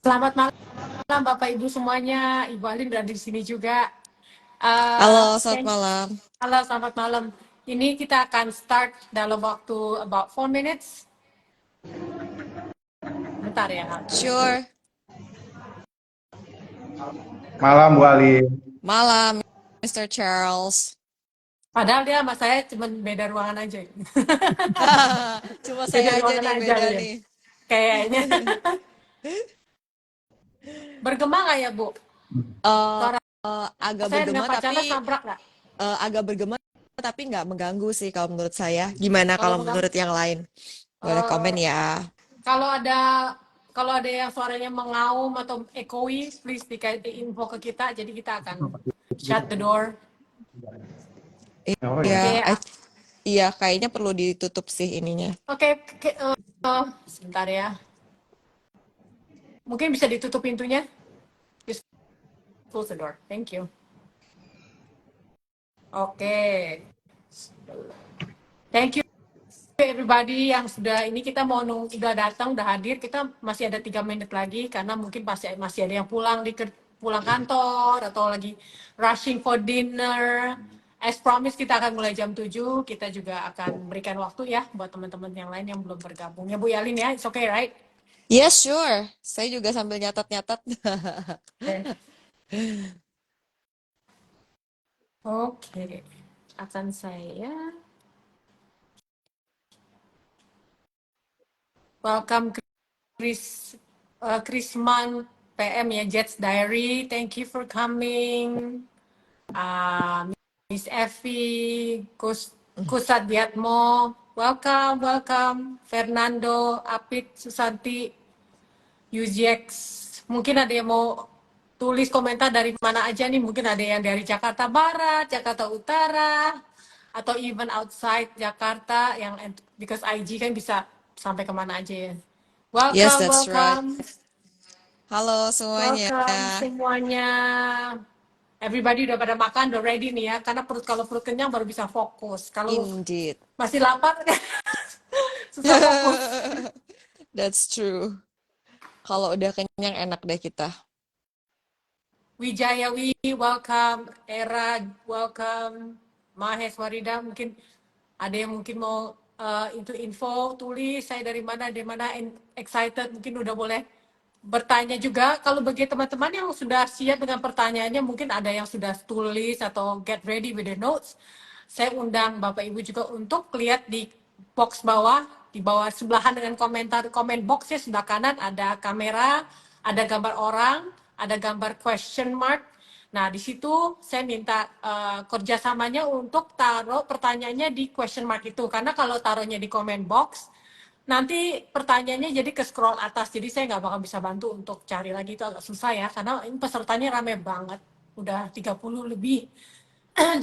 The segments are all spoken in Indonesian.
Selamat malam Bapak Ibu semuanya. Ibu Alin udah di sini juga. Halo, Uh, selamat thank- malam. Halo, selamat malam. Ini kita akan start dalam waktu about 4 minutes. Bentar ya. Sure. Malam Bu Ali. Malam, Mr. Charles. Padahal dia sama saya cuma beda ruangan aja. Cuma Beda saya aja ruangan nih aja beda ya. nih. Kayaknya. Bergema nggak ya, Bu? Eh, Suara agak saya dengan bergema Pak Charles tapi nabrak nggak? agak bergema tapi nggak mengganggu sih kalau menurut saya. Gimana Kalau kalau mengganggu? menurut yang lain? Boleh Uh, komen ya. Kalau ada kalau ada yang suaranya mengaum atau echoey, please dikasih info ke kita. Jadi kita akan shut the door. Oh Iya, ya. Oke, iya kayaknya perlu ditutup sih ininya. oke, sebentar ya. Mungkin bisa ditutup pintunya. Just close the door. Thank you. Oke, thank you everybody yang sudah ini kita mau udah datang, udah hadir. Kita masih ada 3 menit lagi karena mungkin masih ada yang pulang kantor atau lagi rushing for dinner. As promised kita akan mulai jam 7. Kita juga akan berikan waktu ya buat teman-teman yang lain yang belum bergabung. Ya Bu Yalin ya, it's okay right? Yes, sure. Saya juga sambil nyatat-nyatat. Oke, okay. Akan saya welcome Krisman PM ya, Jets Diary. Thank you for coming. Miss Effie, Kusadiatmo, welcome. Fernando, Apit, Susanti, Yuziex. Mungkin ada yang mau tulis komentar dari mana aja nih. Mungkin ada yang dari Jakarta Barat, Jakarta Utara, atau even outside Jakarta. Because IG kan bisa sampai kemana aja ya. Yes, that's right. Welcome. Halo semuanya. Welcome semuanya. Everybody udah pada makan, udah ready nih ya. Karena kalau perut kenyang baru bisa fokus. Kalau Indeed. masih lapar, susah fokus. That's true. Kalau udah kenyang enak deh kita. Wijayawi, welcome. Era, welcome. Mahes Warida, mungkin ada yang mungkin mau itu info, tulis saya dari mana, excited, mungkin udah boleh bertanya juga. Kalau bagi teman-teman yang sudah siap dengan pertanyaannya, mungkin ada yang sudah tulis atau get ready with the notes. Saya undang Bapak Ibu juga untuk lihat di box bawah, di bawah sebelahan dengan komen boxnya sebelah kanan ada kamera, ada gambar orang, ada gambar question mark. Nah, di situ saya minta kerjasamanya untuk taruh pertanyaannya di question mark itu. Karena kalau taruhnya di comment box, nanti pertanyaannya jadi ke scroll atas. Jadi saya nggak bakal bisa bantu untuk cari lagi, itu agak susah ya. Karena ini pesertanya rame banget. Udah 30 lebih.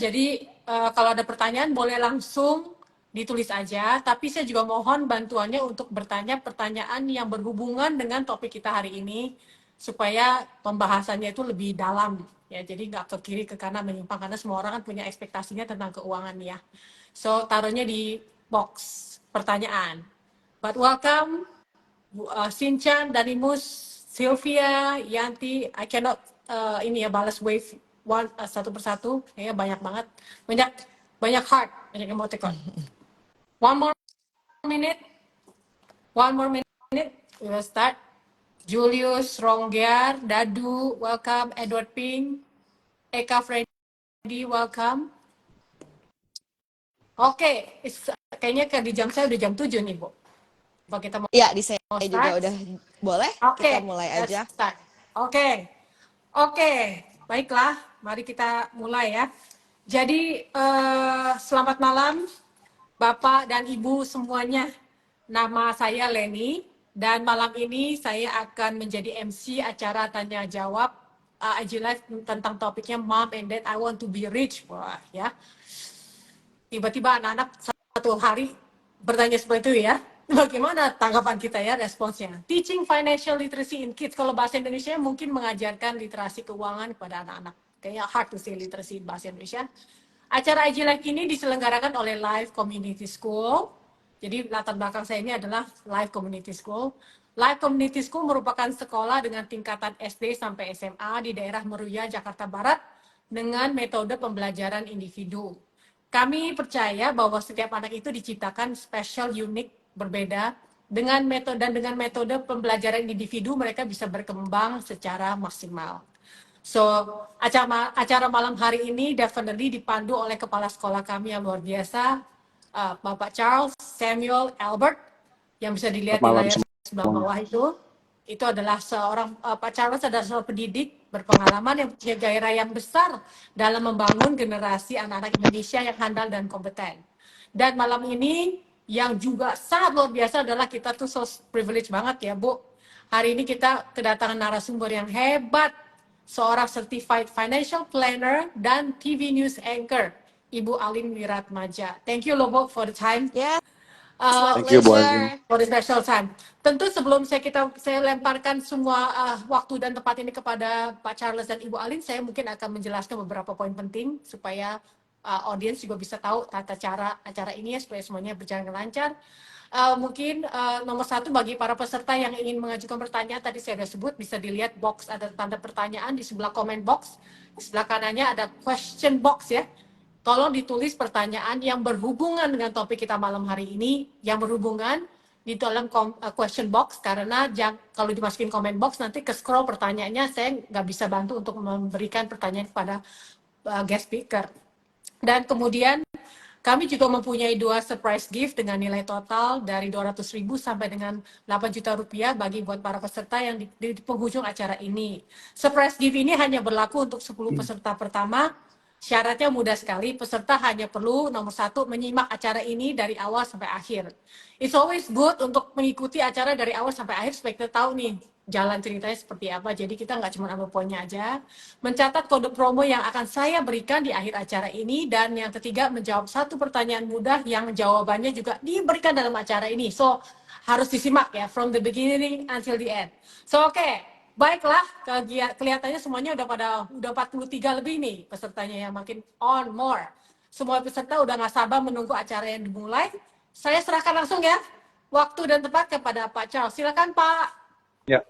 Jadi kalau ada pertanyaan boleh langsung ditulis aja. Tapi saya juga mohon bantuannya untuk bertanya pertanyaan yang berhubungan dengan topik kita hari ini. Supaya pembahasannya itu lebih dalam. Ya, jadi nggak ke kiri ke kanan menyimpang. Karena semua orang kan punya ekspektasinya tentang keuangan ya. So, taruhnya di box pertanyaan. But welcome, Sinchan, Danimus, Sylvia, Yanti. I cannot ini ya balas wave satu persatu. Ya banyak banget, banyak heart, banyak emoticon. One more minute, we will start. Julius, Ronggiar, Dadu, welcome. Edward Ping, Eka Freddy, welcome. Oke, kayaknya di jam saya udah jam 7 nih, Bu. Apa kita mau Ya, di saya juga start? udah boleh. Kita Oke, mulai let's aja. start. Oke, baiklah, mari kita mulai ya. Jadi selamat malam Bapak dan Ibu semuanya. Nama saya Leni dan malam ini saya akan menjadi MC acara tanya jawab IG Live tentang topiknya Mom and Dad I Want to Be Rich. Wah, ya. Tiba-tiba anak-anak satu hari bertanya seperti itu ya. Bagaimana tanggapan kita ya, responsnya? Teaching financial literacy in kids. Kalau bahasa Indonesia mungkin mengajarkan literasi keuangan kepada anak-anak. Kayaknya hard to say literacy bahasa Indonesia. Acara IG Live ini diselenggarakan oleh Live Community School. Jadi latar belakang saya ini adalah Live Community School. Live Community School merupakan sekolah dengan tingkatan SD sampai SMA di daerah Meruya, Jakarta Barat dengan metode pembelajaran individu. Kami percaya bahwa setiap anak itu diciptakan spesial, unik, berbeda. Dengan metode pembelajaran individu mereka bisa berkembang secara maksimal. So, acara malam hari ini definitely dipandu oleh kepala sekolah kami yang luar biasa, Bapak Charles Samuel Albert, yang bisa dilihat di Malam layar sebelah bawah itu. Itu adalah Pak Charles adalah seorang pendidik berpengalaman yang punya gairah yang besar dalam membangun generasi anak-anak Indonesia yang handal dan kompeten. Dan malam ini yang juga sangat luar biasa adalah kita tuh so privilege banget ya Bu. Hari ini kita kedatangan narasumber yang hebat, seorang certified financial planner dan TV news anchor, Ibu Alin Wiratmaja. Thank you Lobo for the time. Yes, Uh, my Thank you, Bu pleasure. Alin. for the special time. Tentu sebelum saya lemparkan semua waktu dan tempat ini kepada Pak Charles dan Ibu Alin, saya mungkin akan menjelaskan beberapa poin penting supaya audiens juga bisa tahu tata cara acara ini ya, supaya semuanya berjalan lancar. Mungkin nomor satu bagi para peserta yang ingin mengajukan pertanyaan, tadi saya sudah sebut, bisa dilihat box, ada tanda pertanyaan di sebelah comment box, di sebelah kanannya ada question box ya. Tolong ditulis pertanyaan yang berhubungan dengan topik kita malam hari ini, yang berhubungan di dalam question box, karena kalau dimasukin comment box nanti ke scroll pertanyaannya, saya nggak bisa bantu untuk memberikan pertanyaan kepada guest speaker. Dan kemudian kami juga mempunyai 2 surprise gift dengan nilai total dari 200.000 sampai dengan 8 juta rupiah bagi buat para peserta yang di penghujung acara ini. Surprise gift ini hanya berlaku untuk 10 peserta pertama. Syaratnya mudah sekali, peserta hanya perlu nomor 1 menyimak acara ini dari awal sampai akhir. It's always good untuk mengikuti acara dari awal sampai akhir supaya kita tahu nih jalan ceritanya seperti apa. Jadi kita nggak cuma ambil poinnya aja. Mencatat kode promo yang akan saya berikan di akhir acara ini. Dan yang ketiga, menjawab 1 pertanyaan mudah yang jawabannya juga diberikan dalam acara ini. So, harus disimak ya, from the beginning until the end. So, oke. Baiklah, kelihatannya semuanya udah 43 lebih nih pesertanya yang makin on more. Semua peserta udah nggak sabar menunggu acara yang dimulai. Saya serahkan langsung ya waktu dan tempat kepada Pak Charles. Silakan Pak. Ya,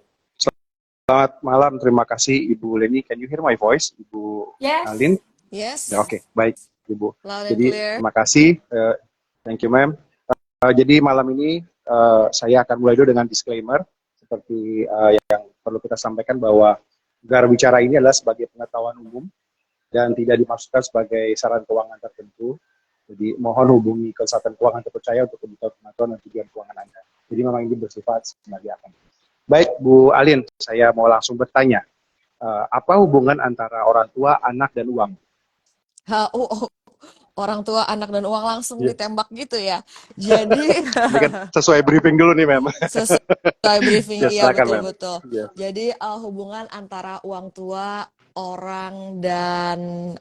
selamat malam. Terima kasih Ibu Leni. Can you hear my voice, Ibu Yes. Alin? Yes. Ya, oke, baik Ibu. Loud and Jadi clear. terima kasih. Thank you, ma'am. Jadi malam ini saya akan mulai dulu dengan disclaimer seperti yang perlu kita sampaikan bahwa gelar bicara ini adalah sebagai pengetahuan umum dan tidak dimaksudkan sebagai saran keuangan tertentu. Jadi mohon hubungi konsultan keuangan terpercaya untuk kebutuhan pengetahuan dan tujuan keuangan Anda. Jadi memang ini bersifat sebagai apa? Baik, Bu Alin, saya mau langsung bertanya. Apa hubungan antara orang tua, anak, dan uang? Orang tua, anak, dan uang langsung Iya. ditembak gitu ya. Jadi Ini kan sesuai briefing dulu nih, ma'am. sesuai briefing, Yes, iya silakan, ma'am. betul-betul. Yes. Jadi hubungan antara uang tua, orang, dan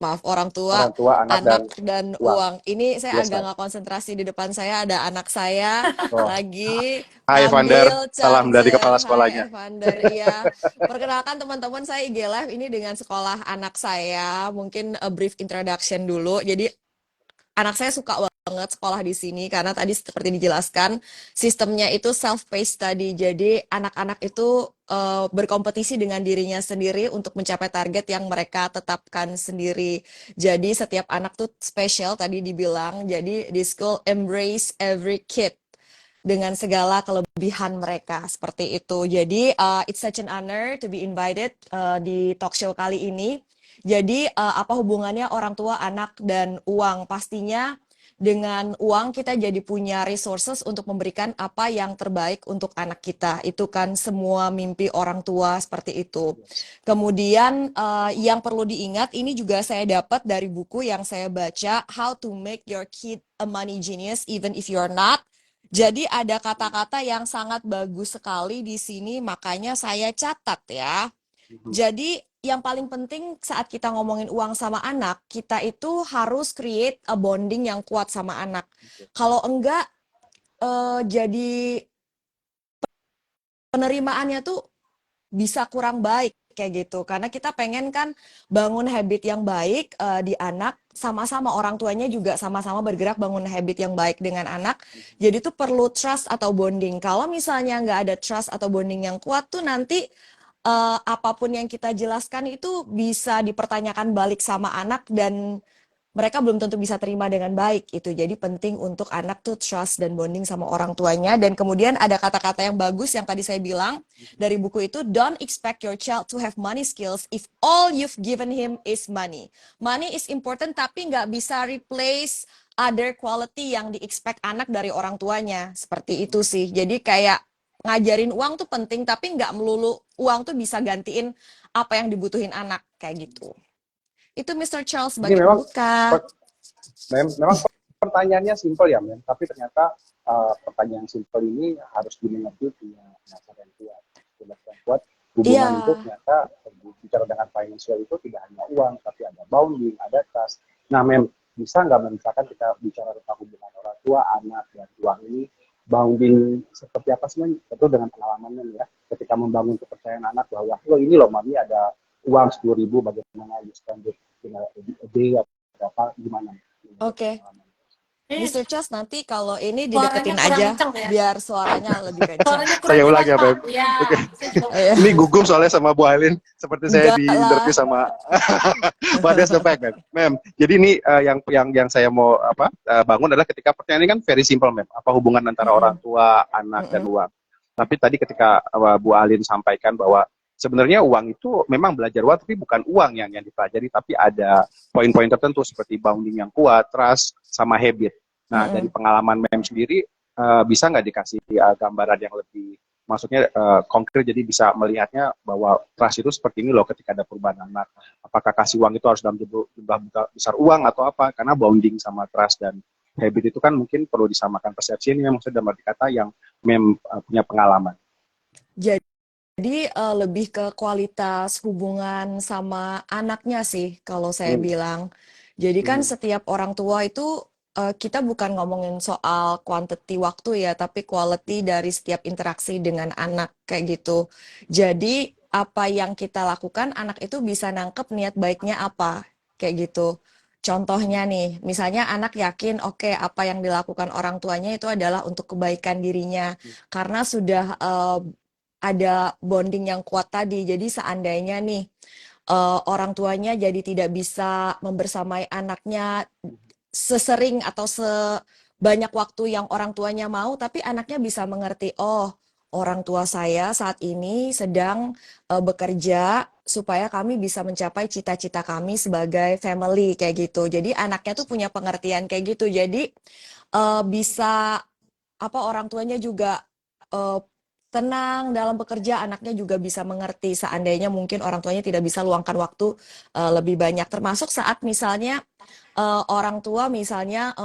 orang tua, Orang tua, anak, dan uang. uang. Ini saya Yes, agak ma'am. nggak konsentrasi, di depan saya ada anak saya Oh. lagi Hai Evander, ngambil salam dari charger. kepala Hai sekolahnya. Evander, iya. Perkenalkan teman-teman, saya IG Live ini dengan sekolah anak saya. Mungkin a brief introduction dulu. Jadi anak saya suka banget sekolah di sini karena tadi seperti dijelaskan sistemnya itu self-paced study. Jadi anak-anak itu berkompetisi dengan dirinya sendiri untuk mencapai target yang mereka tetapkan sendiri. Jadi setiap anak tuh spesial tadi dibilang. Jadi di school embrace every kid dengan segala kelebihan mereka seperti itu. Jadi it's such an honor to be invited di talk show kali ini. Jadi apa hubungannya orang tua, anak, dan uang? Pastinya dengan uang kita jadi punya resources untuk memberikan apa yang terbaik untuk anak kita. Itu kan semua mimpi orang tua seperti itu. Kemudian yang perlu diingat, ini juga saya dapat dari buku yang saya baca, How to Make Your Kid a Money Genius Even If You're Not. Jadi ada kata-kata yang sangat bagus sekali di sini, makanya saya catat ya. Jadi yang paling penting saat kita ngomongin uang sama anak, kita itu harus create a bonding yang kuat sama anak. Kalau enggak, jadi penerimaannya tuh bisa kurang baik kayak gitu. Karena kita pengen kan bangun habit yang baik di anak, sama-sama orang tuanya juga sama-sama bergerak bangun habit yang baik dengan anak. Jadi tuh perlu trust atau bonding. Kalau misalnya nggak ada trust atau bonding yang kuat tuh nanti apapun yang kita jelaskan itu bisa dipertanyakan balik sama anak dan mereka belum tentu bisa terima dengan baik itu. Jadi penting untuk anak tuh trust dan bonding sama orang tuanya. Dan kemudian ada kata-kata yang bagus yang tadi saya bilang dari buku itu, don't expect your child to have money skills if all you've given him is money. Money is important tapi nggak bisa replace other quality yang di-expect anak dari orang tuanya. Seperti itu sih. Jadi kayak ngajarin uang tuh penting tapi nggak melulu uang tuh bisa gantiin apa yang dibutuhin anak kayak gitu. Itu Mr. Charles Ini sebagai memang pembuka. memang pertanyaannya simpel ya, Mem. Tapi ternyata pertanyaan simpel ini harus dimengerti punya dasar yang kuat. Dasar yang kuat, hubungan Iya. itu ternyata bicara dengan financial itu tidak hanya uang, tapi ada bounding, ada trust. Nah, Mem, bisa nggak misalkan kita bicara tentang hubungan orang tua, anak, dan uang ini, bounding seperti apa sih, Mem? Tentu dengan pengalamannya ya, ketika membangun kepercayaan anak bahwa, lo ini loh, Mami ada uang 10.000, bagaimana you spend it in a day atau apa, gimana? Oke. Eh, Mr. Charles nanti kalau ini suaranya dideketin kurang aja kencang ya. biar suaranya lebih kencang. Suaranya kurang Saya ulang jelas, ya, Pak. Mem. Ya, Oke. saya juga. Oh, ya. Ini gugup soalnya sama Bu Aileen, seperti saya Enggak di lah. interview sama But that's the fact, Mem. Jadi ini yang saya mau bangun adalah ketika pertanyaan ini kan very simple, Mem. Apa hubungan antara orang tua, anak, dan uang? Tapi tadi ketika Bu Aileen sampaikan bahwa sebenarnya uang itu memang belajar uang, tapi bukan uang yang dipelajari, tapi ada poin-poin tertentu seperti bounding yang kuat, trust, sama habit. Nah, dari pengalaman Mem sendiri, bisa nggak dikasih gambaran yang lebih, maksudnya konkret, jadi bisa melihatnya bahwa trust itu seperti ini loh ketika ada perubahan anak. Apakah kasih uang itu harus dalam jumlah besar uang atau apa? Karena bonding sama trust dan habit itu kan mungkin perlu disamakan persepsi ini, maksudnya dalam arti kata yang Mem punya pengalaman. Jadi lebih ke kualitas hubungan sama anaknya sih kalau saya bilang. Jadi kan setiap orang tua itu kita bukan ngomongin soal quantity waktu ya, tapi quality dari setiap interaksi dengan anak kayak gitu. Jadi apa yang kita lakukan anak itu bisa nangkep niat baiknya apa kayak gitu. Contohnya nih, misalnya anak yakin oke, apa yang dilakukan orang tuanya itu adalah untuk kebaikan dirinya karena sudah ada bonding yang kuat tadi. Jadi seandainya nih orang tuanya jadi tidak bisa membersamai anaknya sesering atau sebanyak waktu yang orang tuanya mau, tapi anaknya bisa mengerti, oh orang tua saya saat ini sedang bekerja supaya kami bisa mencapai cita-cita kami sebagai family kayak gitu. Jadi anaknya tuh punya pengertian kayak gitu. Jadi bisa orang tuanya juga tenang dalam bekerja, anaknya juga bisa mengerti seandainya mungkin orang tuanya tidak bisa luangkan waktu lebih banyak. Termasuk saat misalnya orang tua misalnya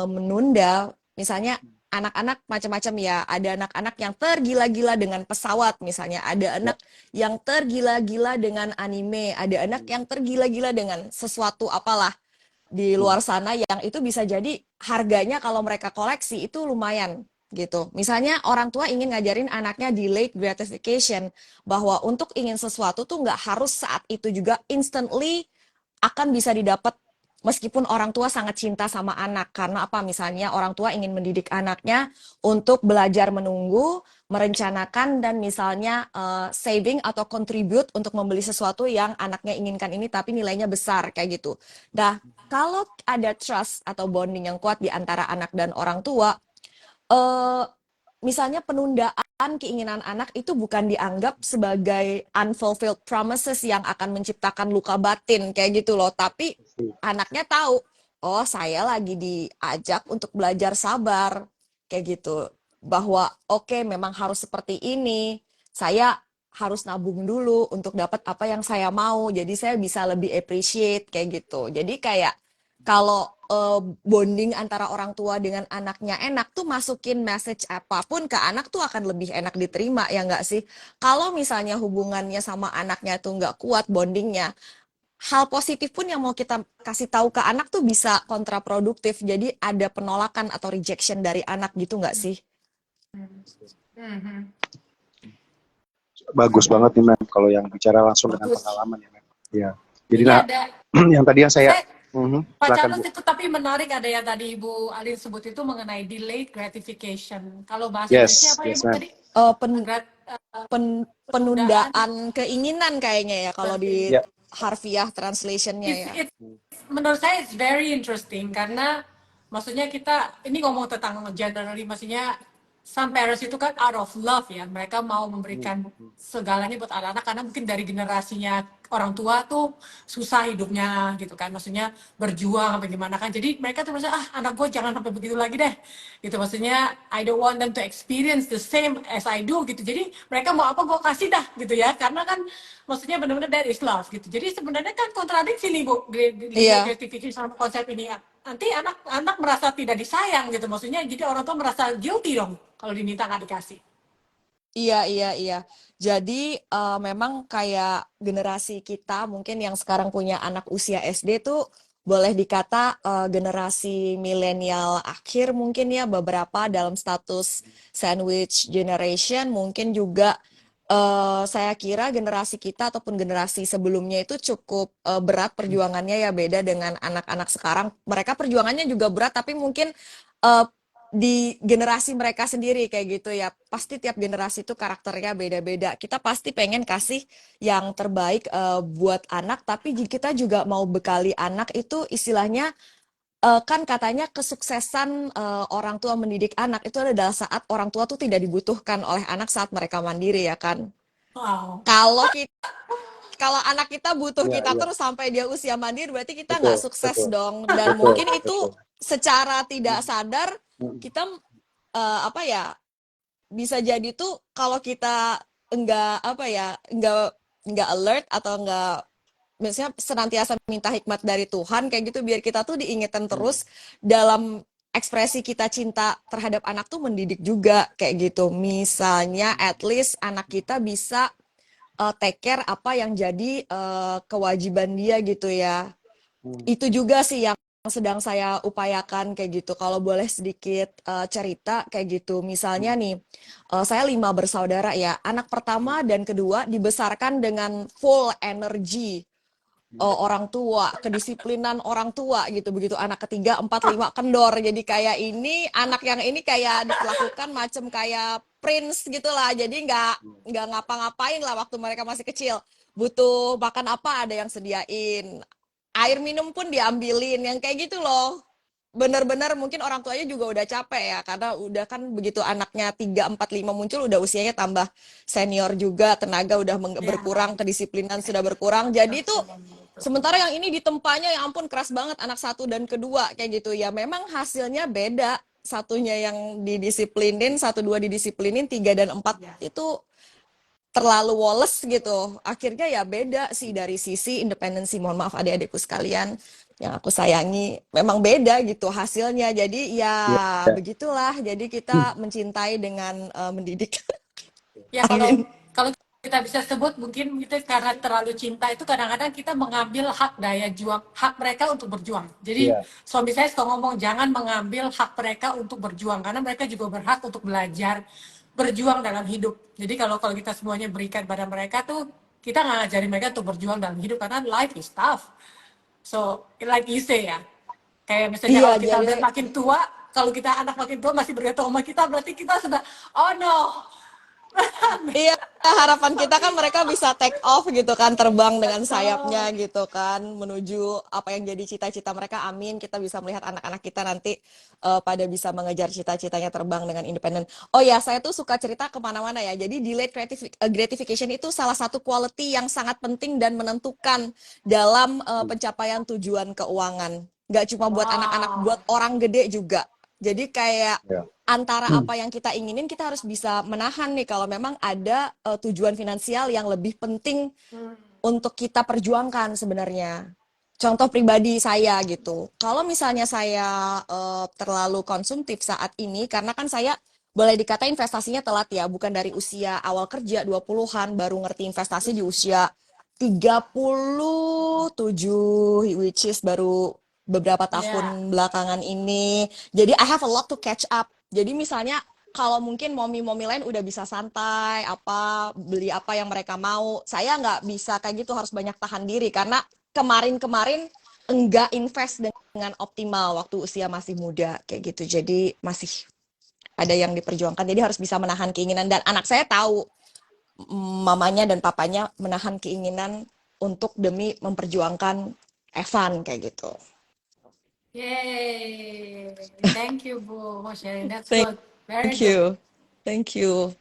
menunda, misalnya anak-anak macam-macam ya, ada anak-anak yang tergila-gila dengan pesawat misalnya, ada anak yang tergila-gila dengan anime, ada anak yang tergila-gila dengan sesuatu apalah di luar sana yang itu bisa jadi harganya kalau mereka koleksi itu lumayan gitu. Misalnya orang tua ingin ngajarin anaknya delayed gratification, bahwa untuk ingin sesuatu tuh nggak harus saat itu juga instantly akan bisa didapat meskipun orang tua sangat cinta sama anak. Karena apa? Misalnya orang tua ingin mendidik anaknya untuk belajar menunggu, merencanakan, dan misalnya saving atau contribute untuk membeli sesuatu yang anaknya inginkan ini tapi nilainya besar kayak gitu. Nah, kalau ada trust atau bonding yang kuat di antara anak dan orang tua, misalnya penundaan keinginan anak itu bukan dianggap sebagai unfulfilled promises yang akan menciptakan luka batin kayak gitu loh, tapi anaknya tahu, oh saya lagi diajak untuk belajar sabar kayak gitu, bahwa oke, memang harus seperti ini, saya harus nabung dulu untuk dapat apa yang saya mau, jadi saya bisa lebih appreciate kayak gitu. Jadi kayak kalau bonding antara orang tua dengan anaknya enak tuh, masukin message apapun ke anak tuh akan lebih enak diterima, ya nggak sih? Kalau misalnya hubungannya sama anaknya tuh nggak kuat bondingnya, hal positif pun yang mau kita kasih tahu ke anak tuh bisa kontraproduktif. Jadi ada penolakan atau rejection dari anak gitu nggak sih? bagus banget nih Mem, kalau yang bicara langsung dengan Bagus. pengalaman ya Mem. Ya. Jadi Ini nah, ada yang tadi yang saya, saya Pak silakan Charles Bu. itu tapi menarik ada yang tadi Ibu Alin sebut itu mengenai delayed gratification. Kalau bahasa Indonesia Yes, apa ya yes Bu Mem. tadi? Pen- Grat, penundaan. penundaan keinginan kayaknya ya kalau di Ya. harfiah translationnya ya. It's menurut saya it's very interesting karena maksudnya kita ini ngomong tentang generally maksudnya some parents itu kan out of love ya mereka mau memberikan segalanya buat anak-anak karena mungkin dari generasinya orang tua tuh susah hidupnya gitu kan maksudnya berjuang apa gimana kan jadi mereka tuh merasa anak gue jangan sampai begitu lagi deh gitu maksudnya I don't want them to experience the same as I do gitu jadi mereka mau apa gue kasih dah gitu ya karena kan maksudnya benar-benar that is love gitu jadi sebenarnya kan kontradiksi nih Bu Iya. gratification sama konsep ini ya nanti anak-anak merasa tidak disayang gitu maksudnya jadi orang tua merasa guilty dong kalau diminta nggak dikasih. Iya. Jadi memang kayak generasi kita mungkin yang sekarang punya anak usia SD tuh boleh dikata generasi milenial akhir mungkin ya beberapa dalam status sandwich generation mungkin juga saya kira generasi kita ataupun generasi sebelumnya itu cukup berat perjuangannya ya beda dengan anak-anak sekarang. Mereka perjuangannya juga berat tapi mungkin uh, di generasi mereka sendiri kayak gitu ya. Pasti tiap generasi itu karakternya beda-beda. Kita pasti pengen kasih yang terbaik buat anak, tapi kita juga mau bekali anak itu istilahnya kan katanya kesuksesan orang tua mendidik anak itu adalah saat orang tua tuh tidak dibutuhkan oleh anak saat mereka mandiri ya kan. Wow. Kalau anak kita butuh Iya, kita iya. terus sampai dia usia mandiri berarti kita nggak Betul, sukses betul. dong. Dan Betul, mungkin itu betul. secara tidak sadar Mm, kita apa ya bisa jadi tuh kalau kita enggak apa ya enggak alert atau enggak misalnya senantiasa minta hikmat dari Tuhan kayak gitu biar kita tuh diingetin terus dalam ekspresi kita cinta terhadap anak tuh mendidik juga kayak gitu. Misalnya at least anak kita bisa take care apa yang jadi kewajiban dia gitu ya. Itu juga sih yang sedang saya upayakan kayak gitu. Kalau boleh sedikit cerita kayak gitu. Misalnya nih, saya 5 bersaudara ya. Anak pertama dan kedua dibesarkan dengan full energi orang tua, kedisiplinan orang tua gitu. Begitu anak ketiga, 4, 5 kendor. Jadi kayak ini anak yang ini kayak diperlakukan macam kayak prince gitulah. Jadi nggak ngapa-ngapain lah waktu mereka masih kecil. Butuh makan apa ada yang sediain. Air minum pun diambilin yang kayak gitu loh. Bener-bener mungkin orang tuanya juga udah capek ya karena udah kan begitu anaknya 3, 4, 5 muncul udah usianya tambah senior juga, tenaga udah berkurang, kedisiplinan sudah berkurang. Jadi tuh sementara yang ini ditempanya ya ampun keras banget anak satu dan kedua kayak gitu ya. Memang hasilnya beda. Satunya yang didisiplinin, 1, 2 didisiplinin, 3 dan 4 itu terlalu woles gitu. Akhirnya ya beda sih dari sisi independensi. Mohon maaf adik-adikku sekalian yang aku sayangi. Memang beda gitu hasilnya. Jadi ya begitulah. Jadi kita mencintai dengan mendidik. Ya Amin. kalau kita bisa sebut mungkin itu karena terlalu cinta itu kadang-kadang kita mengambil hak daya juang hak mereka untuk berjuang. Jadi suami saya suka ngomong jangan mengambil hak mereka untuk berjuang karena mereka juga berhak untuk belajar berjuang dalam hidup. Jadi kalau kita semuanya berikan pada mereka tuh kita nggak ngajarin mereka untuk berjuang dalam hidup karena life is tough. So like you say ya, kayak misalnya Iya, kalau kita jadi udah makin tua, kalau kita anak makin tua masih bergantung sama kita, berarti kita sudah oh no. iya, harapan kita kan mereka bisa take off gitu kan, terbang dengan Betul. sayapnya gitu kan, menuju apa yang jadi cita-cita mereka. Amin, kita bisa melihat anak-anak kita nanti pada bisa mengejar cita-citanya terbang dengan independen. Oh ya, saya tuh suka cerita kemana-mana ya. Jadi delayed gratification itu salah satu quality yang sangat penting dan menentukan dalam pencapaian tujuan keuangan. Gak cuma buat anak-anak, buat orang gede juga. Jadi kayak antara apa yang kita inginin kita harus bisa menahan nih kalau memang ada tujuan finansial yang lebih penting untuk kita perjuangkan sebenarnya. Contoh pribadi saya gitu. Kalau misalnya saya terlalu konsumtif saat ini karena kan saya boleh dikata investasinya telat ya, bukan dari usia awal kerja 20-an baru ngerti investasi di usia 37 which is baru beberapa tahun belakangan ini. Jadi I have a lot to catch up. Jadi misalnya kalau mungkin momi-momi lain udah bisa santai, beli apa yang mereka mau. Saya nggak bisa kayak gitu, harus banyak tahan diri karena kemarin-kemarin enggak invest dengan optimal waktu usia masih muda kayak gitu. Jadi masih ada yang diperjuangkan. Jadi harus bisa menahan keinginan dan anak saya tahu mamanya dan papanya menahan keinginan untuk demi memperjuangkan Evan kayak gitu. Yay. Thank you, Bu, for sharing. That's Thank good. Very good. you. Thank you.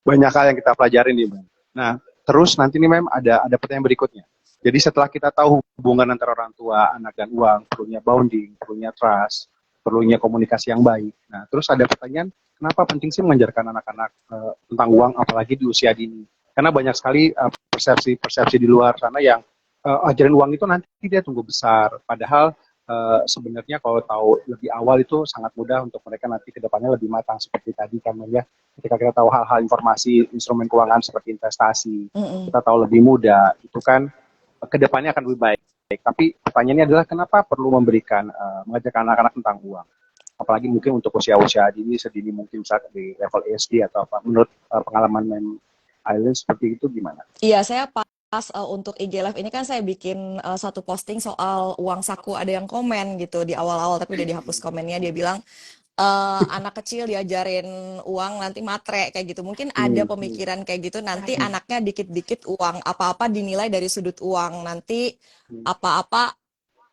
Banyak hal yang kita pelajarin nih, Mem. Nah, terus nanti nih, Mem, ada pertanyaan berikutnya. Jadi setelah kita tahu hubungan antara orang tua, anak, dan uang, perlunya bonding, perlunya trust, perlunya komunikasi yang baik. Nah, terus ada pertanyaan, kenapa penting sih mengajarkan anak-anak tentang uang, apalagi di usia dini? Karena banyak sekali persepsi di luar sana yang ajarin uang itu nanti dia tunggu besar. Padahal sebenarnya kalau tahu lebih awal itu sangat mudah untuk mereka nanti kedepannya lebih matang seperti tadi kan ya. Ketika kita tahu hal-hal informasi instrumen keuangan seperti investasi, kita tahu lebih mudah, itu kan kedepannya akan lebih baik. Tapi pertanyaannya adalah kenapa perlu mengajarkan anak-anak tentang uang? Apalagi mungkin untuk usia-usia dini, sedini mungkin saat di level SD atau apa. Menurut pengalaman Mem Aileen seperti itu gimana? Iya, saya pas untuk IG Live ini kan saya bikin satu posting soal uang saku, ada yang komen gitu di awal-awal tapi udah dihapus komennya. Dia bilang anak kecil diajarin uang nanti matre kayak gitu. Mungkin ada pemikiran kayak gitu, nanti anaknya dikit-dikit uang, apa-apa dinilai dari sudut uang, nanti apa-apa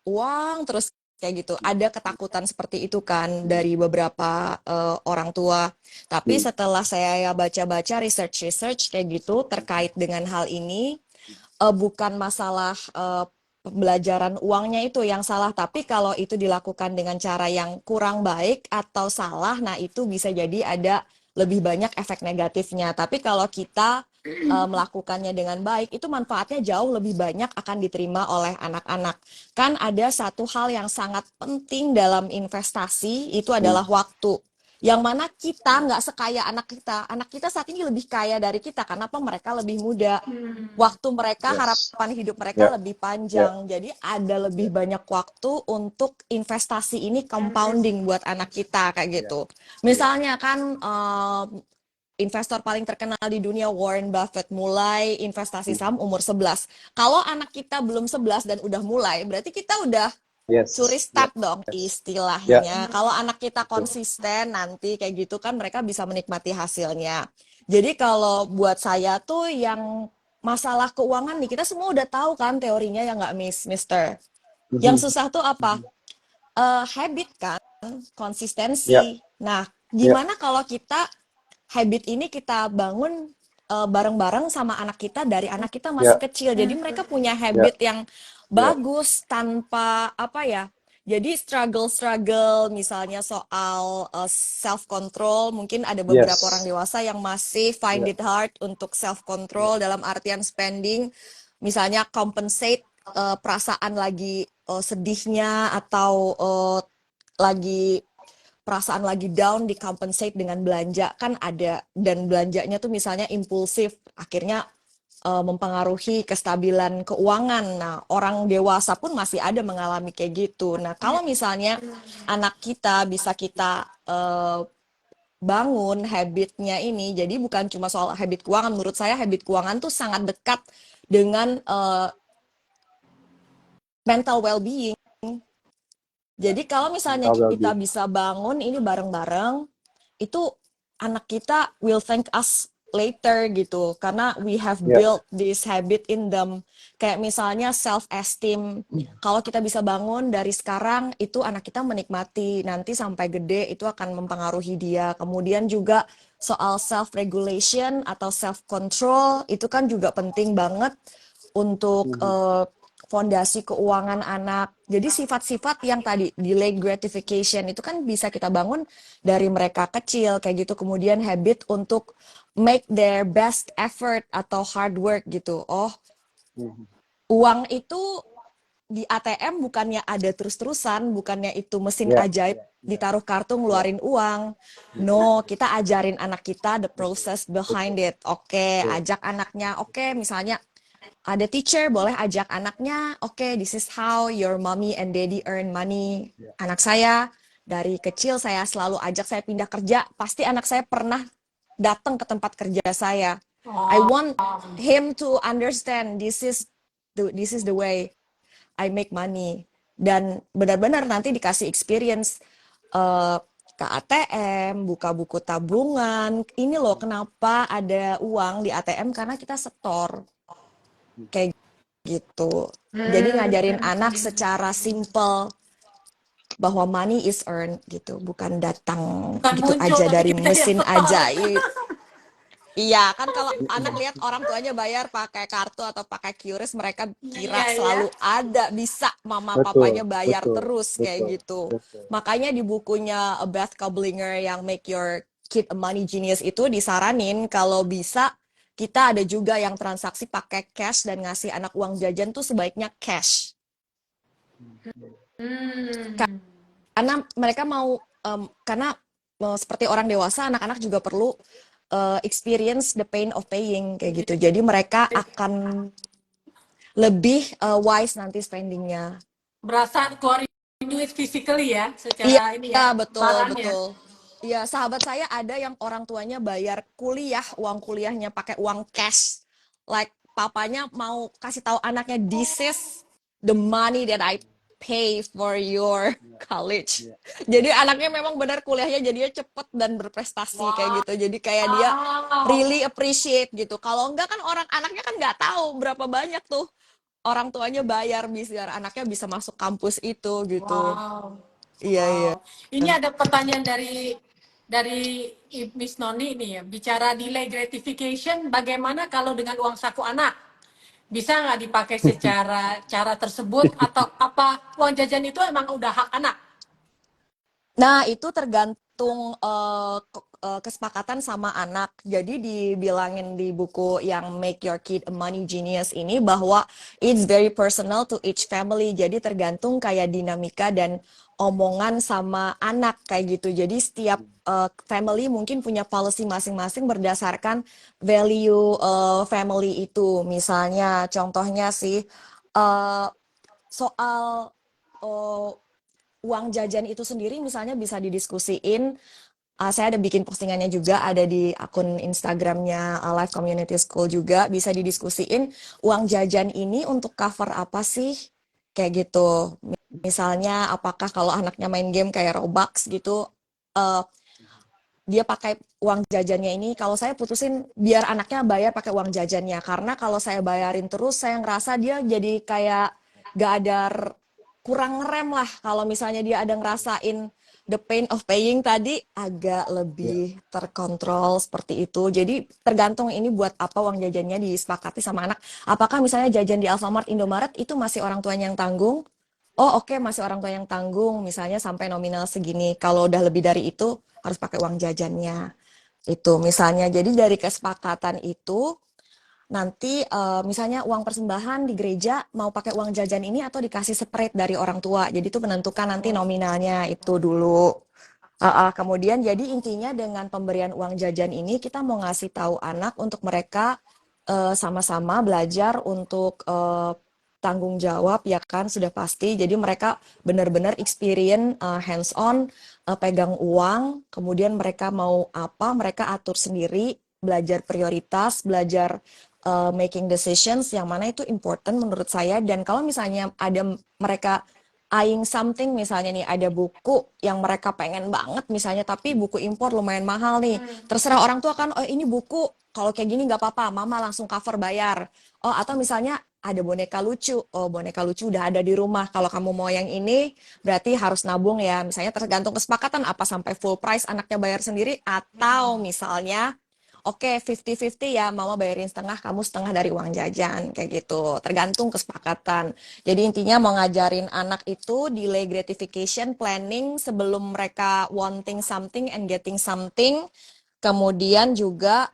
uang terus kayak gitu. Ada ketakutan seperti itu kan dari beberapa orang tua. Tapi setelah saya baca-baca research kayak gitu terkait dengan hal ini, bukan masalah pembelajaran uangnya itu yang salah, tapi kalau itu dilakukan dengan cara yang kurang baik atau salah, nah itu bisa jadi ada lebih banyak efek negatifnya. Tapi kalau kita melakukannya dengan baik, itu manfaatnya jauh lebih banyak akan diterima oleh anak-anak. Kan ada satu hal yang sangat penting dalam investasi, itu adalah waktu. Yang mana kita nggak sekaya anak kita. Anak kita saat ini lebih kaya dari kita. Kenapa? Mereka lebih muda. Waktu mereka, harapan hidup mereka lebih panjang. Jadi ada lebih banyak waktu untuk investasi ini compounding buat anak kita kayak gitu. Misalnya kan investor paling terkenal di dunia Warren Buffett mulai investasi saham umur 11. Kalau anak kita belum 11 dan udah mulai, berarti kita udah curi start dong istilahnya. Kalau anak kita konsisten nanti kayak gitu kan mereka bisa menikmati hasilnya. Jadi kalau buat saya tuh yang masalah keuangan nih, kita semua udah tahu kan teorinya ya nggak Mister? Yang susah tuh apa? Habit kan, konsistensi. Nah, gimana kalau kita habit ini kita bangun bareng-bareng sama anak kita dari anak kita masih kecil. Jadi mereka punya habit yang bagus tanpa apa ya. Jadi struggle misalnya soal self control, mungkin ada beberapa orang dewasa yang masih find it hard untuk self control dalam artian spending, misalnya compensate perasaan lagi sedihnya atau lagi perasaan lagi down di compensate dengan belanja kan ada, dan belanjanya tuh misalnya impulsif akhirnya mempengaruhi kestabilan keuangan. Nah, orang dewasa pun masih ada mengalami kayak gitu. Nah, kalau misalnya anak kita bisa kita bangun habitnya ini, jadi bukan cuma soal habit keuangan. Menurut saya habit keuangan tuh sangat dekat dengan mental well-being. Jadi kalau misalnya kita bisa bangun ini bareng-bareng, itu anak kita will thank us later gitu, karena we have built this habit in them. Kayak misalnya self-esteem, kalau kita bisa bangun dari sekarang, itu anak kita menikmati, nanti sampai gede itu akan mempengaruhi dia. Kemudian juga soal self-regulation atau self-control, itu kan juga penting banget untuk fondasi keuangan anak. Jadi sifat-sifat yang tadi delay gratification itu kan bisa kita bangun dari mereka kecil kayak gitu. Kemudian habit untuk make their best effort atau hard work gitu. Oh, uang itu di ATM bukannya ada terus-terusan, bukannya itu mesin ajaib ditaruh kartu ngeluarin uang. No, kita ajarin anak kita the process behind it. Oke, ajak anaknya. Oke, misalnya ada teacher, boleh ajak anaknya, oke, this is how your mommy and daddy earn money. Anak saya dari kecil saya selalu ajak saya pindah kerja, pasti anak saya pernah datang ke tempat kerja saya. I Oh, want him to understand this is the way I make money, dan benar-benar nanti dikasih experience ke ATM, buka buku tabungan. Ini loh kenapa ada uang di ATM, karena kita setor kayak gitu. Jadi ngajarin anak secara simple bahwa money is earned gitu, bukan datang bukan gitu muncul aja tapi dari kita yang mesin setor. ajaib. Iya, kan kalau anak lihat orang tuanya bayar pakai kartu atau pakai QRIS, mereka kira Iya ya. selalu ada, bisa mama Betul, papanya bayar betul, terus betul, kayak gitu. betul. Makanya di bukunya Beth Koblinger yang Make Your Kid a Money Genius itu disaranin kalau bisa kita ada juga yang transaksi pakai cash dan ngasih anak uang jajan tuh sebaiknya cash. Hmm. Karena mereka mau karena seperti orang dewasa, anak-anak juga perlu experience the pain of paying kayak gitu. Jadi mereka akan lebih wise nanti spendingnya. Berasa keluarin duit physically ya, Iya, secara ini ya, betul, barang ya. betul. Iya, sahabat saya ada yang orang tuanya bayar kuliah, uang kuliahnya pakai uang cash. Like papanya mau kasih tahu anaknya, this is the money that I pay for your college. Iya, Jadi anaknya memang benar kuliahnya jadinya cepet dan berprestasi kayak gitu. Jadi kayak dia Wow. really appreciate gitu. Kalau enggak kan orang anaknya kan nggak tahu berapa banyak tuh orang tuanya bayar biar anaknya bisa masuk kampus itu gitu. Wow. Iya, iya. Wow. Ini ada pertanyaan dari Miss Noni ini ya. Bicara delay gratification, bagaimana kalau dengan uang saku anak? Bisa nggak dipakai secara cara tersebut atau apa uang jajan itu emang udah hak anak? Nah, itu tergantung kesepakatan sama anak. Jadi dibilangin di buku yang Make Your Kid a Money Genius ini bahwa it's very personal to each family. Jadi tergantung kayak dinamika dan omongan sama anak kayak gitu. Jadi setiap family mungkin punya policy masing-masing berdasarkan value family itu. Misalnya contohnya sih soal uh, uang jajan itu sendiri misalnya bisa didiskusiin. Saya ada bikin postingannya juga, ada di akun Instagramnya Live Community School juga, bisa didiskusiin uang jajan ini untuk cover apa sih, kayak gitu. Misalnya apakah kalau anaknya main game kayak Roblox gitu, uh, dia pakai uang jajannya ini, kalau saya putusin biar anaknya bayar pakai uang jajannya, karena kalau saya bayarin terus saya ngerasa dia jadi kayak gak ada kurang ngerem lah. Kalau misalnya dia ada ngerasain the pain of paying tadi, agak iya. lebih terkontrol seperti itu. Jadi tergantung ini buat apa uang jajannya disepakati sama anak. Apakah misalnya jajan di Alfamart, Indomaret itu masih orang tuanya yang tanggung? Oh oke, masih orang tua yang tanggung, misalnya sampai nominal segini. Kalau udah lebih dari itu harus pakai uang jajannya. Itu misalnya. Jadi dari kesepakatan itu nanti misalnya uang persembahan di gereja mau pakai uang jajan ini atau dikasih separate dari orang tua. Jadi itu menentukan nanti nominalnya itu dulu. Kemudian jadi intinya dengan pemberian uang jajan ini kita mau ngasih tahu anak untuk mereka sama-sama belajar untuk tanggung jawab ya kan sudah pasti. Jadi mereka benar-benar experience hands on pegang uang, kemudian mereka mau apa mereka atur sendiri, belajar prioritas, belajar making decisions yang mana itu important menurut saya. Dan kalau misalnya ada mereka eyeing something, misalnya nih ada buku yang mereka pengen banget misalnya, tapi buku impor lumayan mahal nih, terserah orang tua kan, oh ini buku kalau kayak gini nggak apa-apa, mama langsung cover bayar. Oh atau misalnya ada boneka lucu, oh boneka lucu udah ada di rumah, kalau kamu mau yang ini berarti harus nabung ya, misalnya tergantung kesepakatan apa sampai full price anaknya bayar sendiri, atau misalnya oke, 50-50 ya, mama bayarin setengah, kamu setengah dari uang jajan, kayak gitu. Tergantung kesepakatan. Jadi intinya mau ngajarin anak itu delay gratification planning sebelum mereka wanting something and getting something. Kemudian juga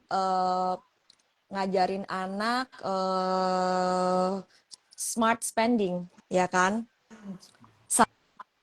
ngajarin anak smart spending, ya kan?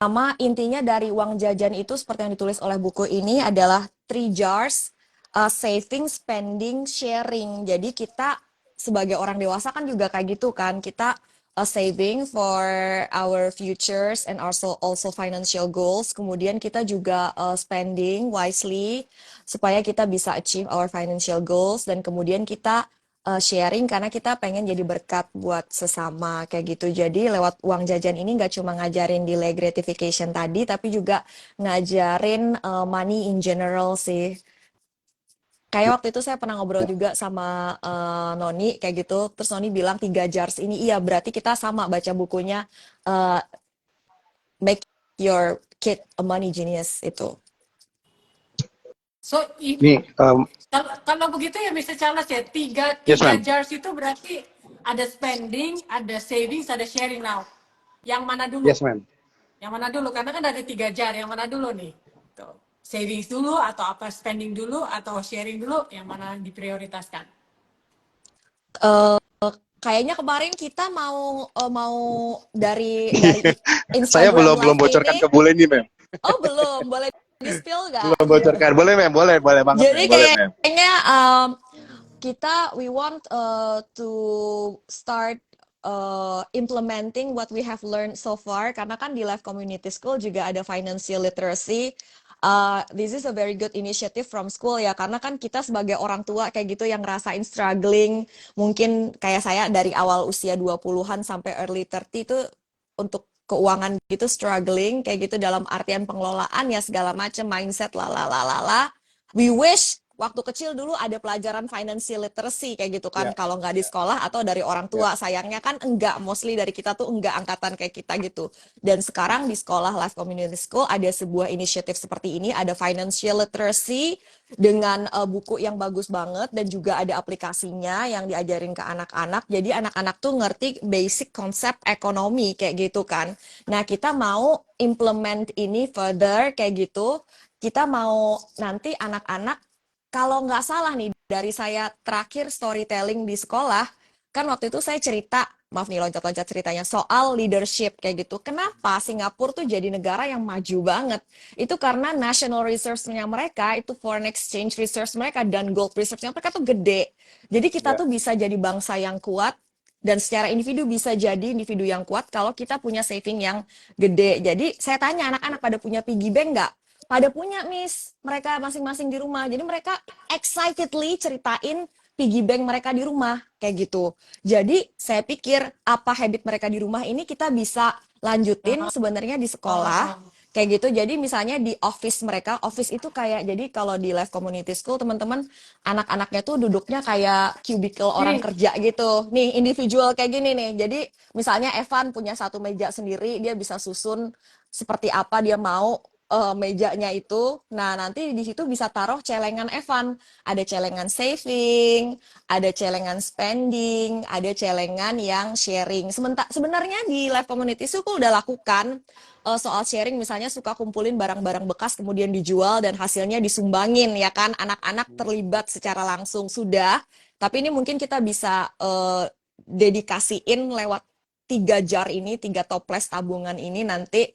Sama intinya dari uang jajan itu seperti yang ditulis oleh buku ini adalah 3 jars, saving, spending, sharing. Jadi kita sebagai orang dewasa kan juga kayak gitu kan, kita a saving for our futures and also financial goals. Kemudian kita juga spending wisely supaya kita bisa achieve our financial goals, dan kemudian kita sharing karena kita pengen jadi berkat buat sesama kayak gitu. Jadi lewat uang jajan ini nggak cuma ngajarin delay gratification tadi, tapi juga ngajarin money in general sih. Kayak waktu itu saya pernah ngobrol juga sama Noni kayak gitu, terus Noni bilang 3 jars ini, iya berarti kita sama baca bukunya eh, Make Your Kid a Money Genius itu. So, Nih, kalau begitu ya Mr. Charles ya, tiga yes ma'am. jars itu berarti ada spending, ada savings, ada sharing now. Yang mana dulu? Yes ma'am. Yang mana dulu? Karena kan ada 3 jar, yang mana dulu nih? Tuh. Savings dulu, atau apa spending dulu, atau sharing dulu, yang mana diprioritaskan? Kayaknya kemarin kita mau dari Saya Instagram belum live bocorkan ini. ke Bule nih, ma'am. Oh belum, boleh di-spill nggak? Belum bocorkan. Boleh, ma'am. Boleh banget, Jadi ma'am. Boleh, ma'am. kayaknya we want to start implementing what we have learned so far, karena kan di Life Community School juga ada financial literacy. This is a very good initiative from school ya, karena kan kita sebagai orang tua kayak gitu yang ngerasain struggling, mungkin kayak saya dari awal usia 20-an sampai early 30 itu untuk keuangan gitu struggling kayak gitu dalam artian pengelolaan ya segala macam mindset lalalala. We wish waktu kecil dulu ada pelajaran financial literacy kayak gitu kan, Ya. kalau nggak di sekolah atau dari orang tua. Sayangnya kan enggak, mostly dari kita tuh enggak angkatan kayak kita gitu. Dan sekarang di sekolah Life Community School ada sebuah inisiatif seperti ini, ada financial literacy dengan buku yang bagus banget, dan juga ada aplikasinya yang diajarin ke anak-anak. Jadi anak-anak tuh ngerti basic konsep ekonomi kayak gitu kan. Nah, kita mau implement ini further kayak gitu. Kita mau nanti anak-anak, kalau nggak salah nih, dari saya terakhir storytelling di sekolah, kan waktu itu saya cerita, maaf nih loncat-loncat ceritanya, soal leadership kayak gitu. Kenapa Singapura tuh jadi negara yang maju banget? Itu karena national reserve-nya mereka, itu foreign exchange reserve mereka, dan gold reserve-nya mereka tuh gede. Jadi kita tuh bisa jadi bangsa yang kuat, dan secara individu bisa jadi individu yang kuat kalau kita punya saving yang gede. Jadi saya tanya anak-anak pada punya piggy bank nggak? Pada punya, Miss. Mereka masing-masing di rumah. Jadi mereka excitedly ceritain piggy bank mereka di rumah. Kayak gitu. Jadi saya pikir apa habit mereka di rumah ini kita bisa lanjutin sebenarnya di sekolah. Kayak gitu. Jadi misalnya di office mereka, office itu kayak, jadi kalau di Life Community School teman-teman, anak-anaknya tuh duduknya kayak cubicle orang kerja gitu. Nih, individual kayak gini nih. Jadi misalnya Evan punya satu meja sendiri, dia bisa susun seperti apa dia mau mejanya itu. Nah, nanti di situ bisa taruh celengan Evan. Ada celengan saving, ada celengan spending, ada celengan yang sharing. Sebenarnya di Life Community School udah lakukan soal sharing, misalnya suka kumpulin barang-barang bekas kemudian dijual dan hasilnya disumbangin ya kan, anak-anak terlibat secara langsung sudah. Tapi ini mungkin kita bisa dedikasiin lewat 3 jar ini, 3 toples tabungan ini nanti.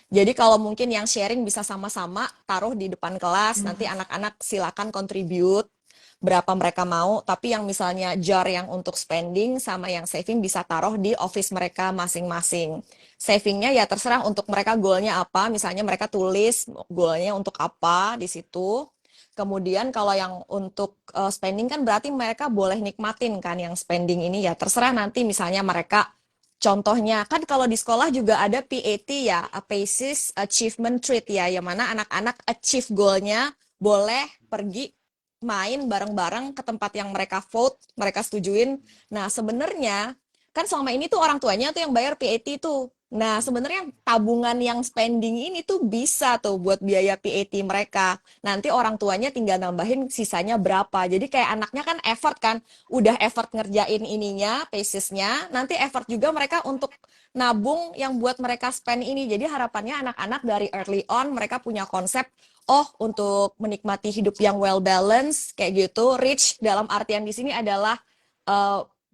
Jadi kalau mungkin yang sharing bisa sama-sama taruh di depan kelas, nanti anak-anak silakan contribute berapa mereka mau, tapi yang misalnya jar yang untuk spending sama yang saving bisa taruh di office mereka masing-masing. Savingnya ya terserah untuk mereka goalnya apa, misalnya mereka tulis goalnya untuk apa di situ. Kemudian kalau yang untuk spending kan berarti mereka boleh nikmatin kan yang spending ini, ya terserah nanti misalnya mereka. Contohnya, kan kalau di sekolah juga ada PAT ya, PACES Achievement Treat ya, yang mana anak-anak achieve goal-nya boleh pergi main bareng-bareng ke tempat yang mereka vote, mereka setujuin. Nah, sebenarnya kan selama ini tuh orang tuanya tuh yang bayar PAT tuh. Nah, sebenarnya tabungan yang spending ini tuh bisa tuh buat biaya PAT mereka. Nanti orang tuanya tinggal nambahin sisanya berapa. Jadi kayak anaknya kan effort kan, udah effort ngerjain ininya, PACES-nya, nanti effort juga mereka untuk nabung yang buat mereka spend ini. Jadi harapannya anak-anak dari early on mereka punya konsep, oh untuk menikmati hidup yang well balance kayak gitu. Rich dalam artian di sini adalah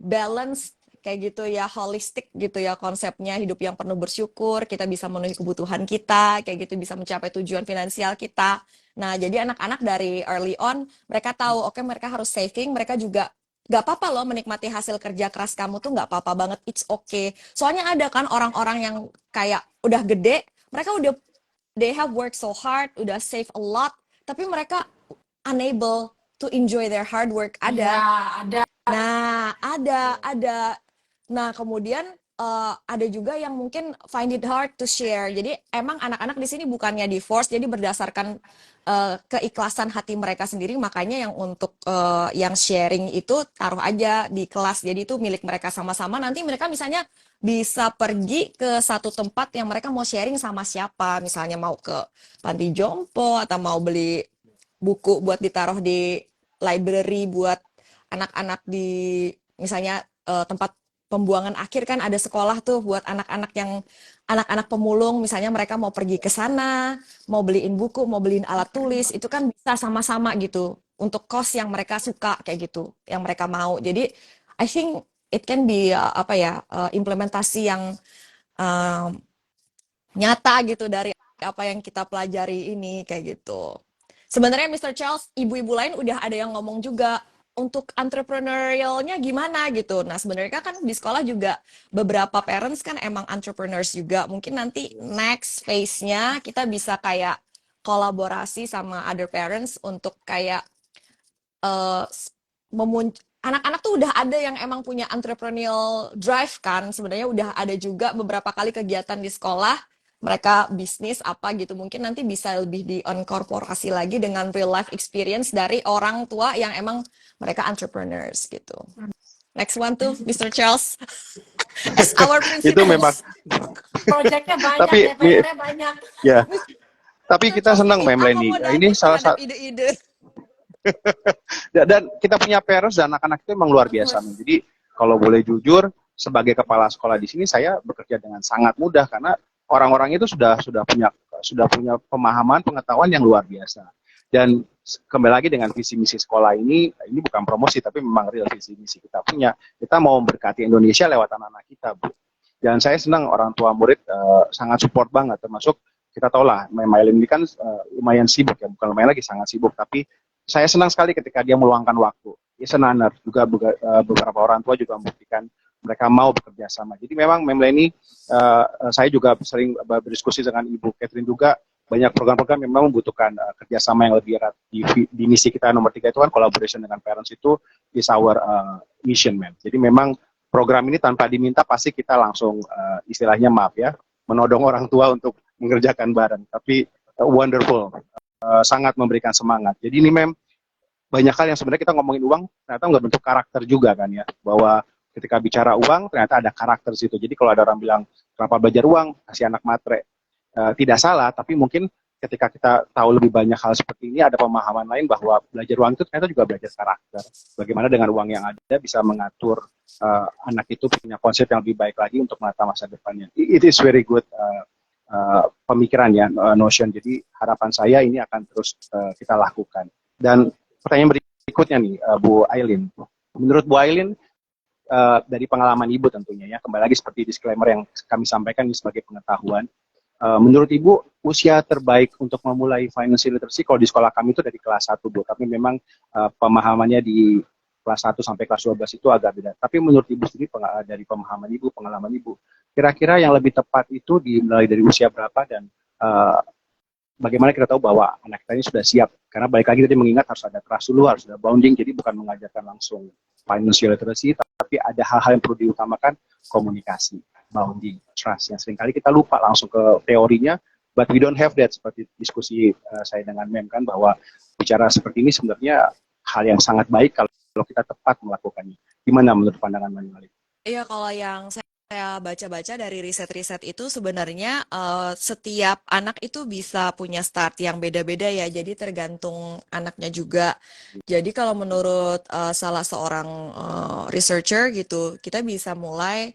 balance kayak gitu ya, holistik gitu ya konsepnya, hidup yang penuh bersyukur, kita bisa memenuhi kebutuhan kita, kayak gitu bisa mencapai tujuan finansial kita. Nah, jadi anak-anak dari early on mereka tahu, oke, mereka harus saving, mereka juga Gak apa-apa loh menikmati hasil kerja keras kamu tuh gak apa-apa banget, it's okay. Soalnya ada kan orang-orang yang kayak udah gede, mereka udah they have worked so hard, udah save a lot, tapi mereka unable to enjoy their hard work. Iya, Ada. ada. Nah, Iya. ada. Nah, kemudian ada juga yang mungkin find it hard to share. Jadi emang anak-anak di sini bukannya divorce, jadi berdasarkan keikhlasan hati mereka sendiri. Makanya yang untuk yang sharing itu taruh aja di kelas. Jadi itu milik mereka sama-sama. Nanti mereka misalnya bisa pergi ke satu tempat yang mereka mau sharing sama siapa. Misalnya mau ke panti jompo atau mau beli buku buat ditaruh di library buat anak-anak di misalnya tempat pembuangan akhir kan ada sekolah tuh buat anak-anak yang anak-anak pemulung misalnya mereka mau pergi ke sana, mau beliin buku, mau beliin alat tulis, itu kan bisa sama-sama gitu untuk kos yang mereka suka kayak gitu, yang mereka mau. Jadi I think it can be apa ya implementasi yang uh, nyata gitu dari apa yang kita pelajari ini kayak gitu. Sebenarnya Mr. Charles, ibu-ibu lain udah ada yang ngomong juga untuk entrepreneurialnya gimana gitu. Nah sebenarnya kan di sekolah juga beberapa parents kan emang entrepreneurs juga. Mungkin nanti next phase-nya kita bisa kayak kolaborasi sama other parents untuk kayak uh, anak-anak tuh udah ada yang emang punya entrepreneurial drive kan. Sebenarnya udah ada juga beberapa kali kegiatan di sekolah mereka bisnis apa gitu. Mungkin nanti bisa lebih diinkorporasi lagi dengan real life experience dari orang tua yang emang mereka entrepreneurs gitu. Next one tuh Mr. Charles as our Itu principal. memang. Proyeknya banyak, Tapi DPR-nya banyak. ya, tapi Mr. kita Charles senang ini Mem Leni. Ini akomodatif salah terhadap satu, ide-ide. dan kita punya parents dan anak-anak itu memang luar biasa. Mem. Jadi kalau boleh jujur, sebagai kepala sekolah di sini saya bekerja dengan sangat mudah karena orang-orang itu sudah punya pemahaman, pengetahuan yang luar biasa. Dan kembali lagi dengan visi misi sekolah ini bukan promosi tapi memang real visi misi kita punya. Kita mau memberkati Indonesia lewat anak-anak kita, Bu. Dan saya senang orang tua murid sangat support banget, termasuk kita tahu lah, Mailin ini kan lumayan sibuk ya, bukan lumayan lagi, sangat sibuk. Tapi saya senang sekali ketika dia meluangkan waktu. Dia senanar juga beberapa orang tua juga membuktikan mereka mau bekerja sama. Jadi memang Memleni, saya juga sering berdiskusi dengan Ibu Catherine juga, banyak program-program yang memang membutuhkan kerjasama yang lebih erat. Di misi kita nomor 3 itu kan collaboration dengan parents itu is our mission, Mem. Jadi memang program ini tanpa diminta pasti kita langsung istilahnya maaf ya, menodong orang tua untuk mengerjakan bareng. Tapi wonderful, sangat memberikan semangat. Jadi ini banyak hal yang sebenarnya kita ngomongin uang ternyata nggak bentuk karakter juga kan ya, bahwa ketika bicara uang ternyata ada karakter situ. Jadi kalau ada orang bilang kenapa belajar uang, kasih anak matre, tidak salah, tapi mungkin ketika kita tahu lebih banyak hal seperti ini, ada pemahaman lain bahwa belajar uang itu ternyata juga belajar karakter. Bagaimana dengan uang yang ada bisa mengatur anak itu punya konsep yang lebih baik lagi untuk menata masa depannya. It is very good pemikiran ya, notion. Jadi harapan saya ini akan terus kita lakukan. Dan pertanyaan berikutnya nih, Bu Aileen. Menurut Bu Aileen, dari pengalaman Ibu tentunya ya, kembali lagi seperti disclaimer yang kami sampaikan ini sebagai pengetahuan, menurut Ibu, usia terbaik untuk memulai financial literacy kalau di sekolah kami itu dari kelas 1, Bu. Tapi memang pemahamannya di kelas 1 sampai kelas 12 itu agak beda. Tapi menurut Ibu sendiri, dari pemahaman Ibu, pengalaman Ibu, kira-kira yang lebih tepat itu dimulai dari usia berapa dan bagaimana kita tahu bahwa anak kita ini sudah siap? Karena balik lagi tadi mengingat harus ada trust dulu, harus ada bounding, jadi bukan mengajarkan langsung financial literacy, tapi ada hal-hal yang perlu diutamakan, komunikasi, bounding, trust, yang seringkali kita lupa langsung ke teorinya, but we don't have that, seperti diskusi saya dengan Mem kan, bahwa bicara seperti ini sebenarnya hal yang sangat baik kalau kita tepat melakukannya. Gimana menurut pandangan Mem? Iya, kalau yang saya baca-baca dari riset-riset itu sebenarnya setiap anak itu bisa punya start yang beda-beda ya. Jadi tergantung anaknya juga. Jadi kalau menurut salah seorang researcher gitu, kita bisa mulai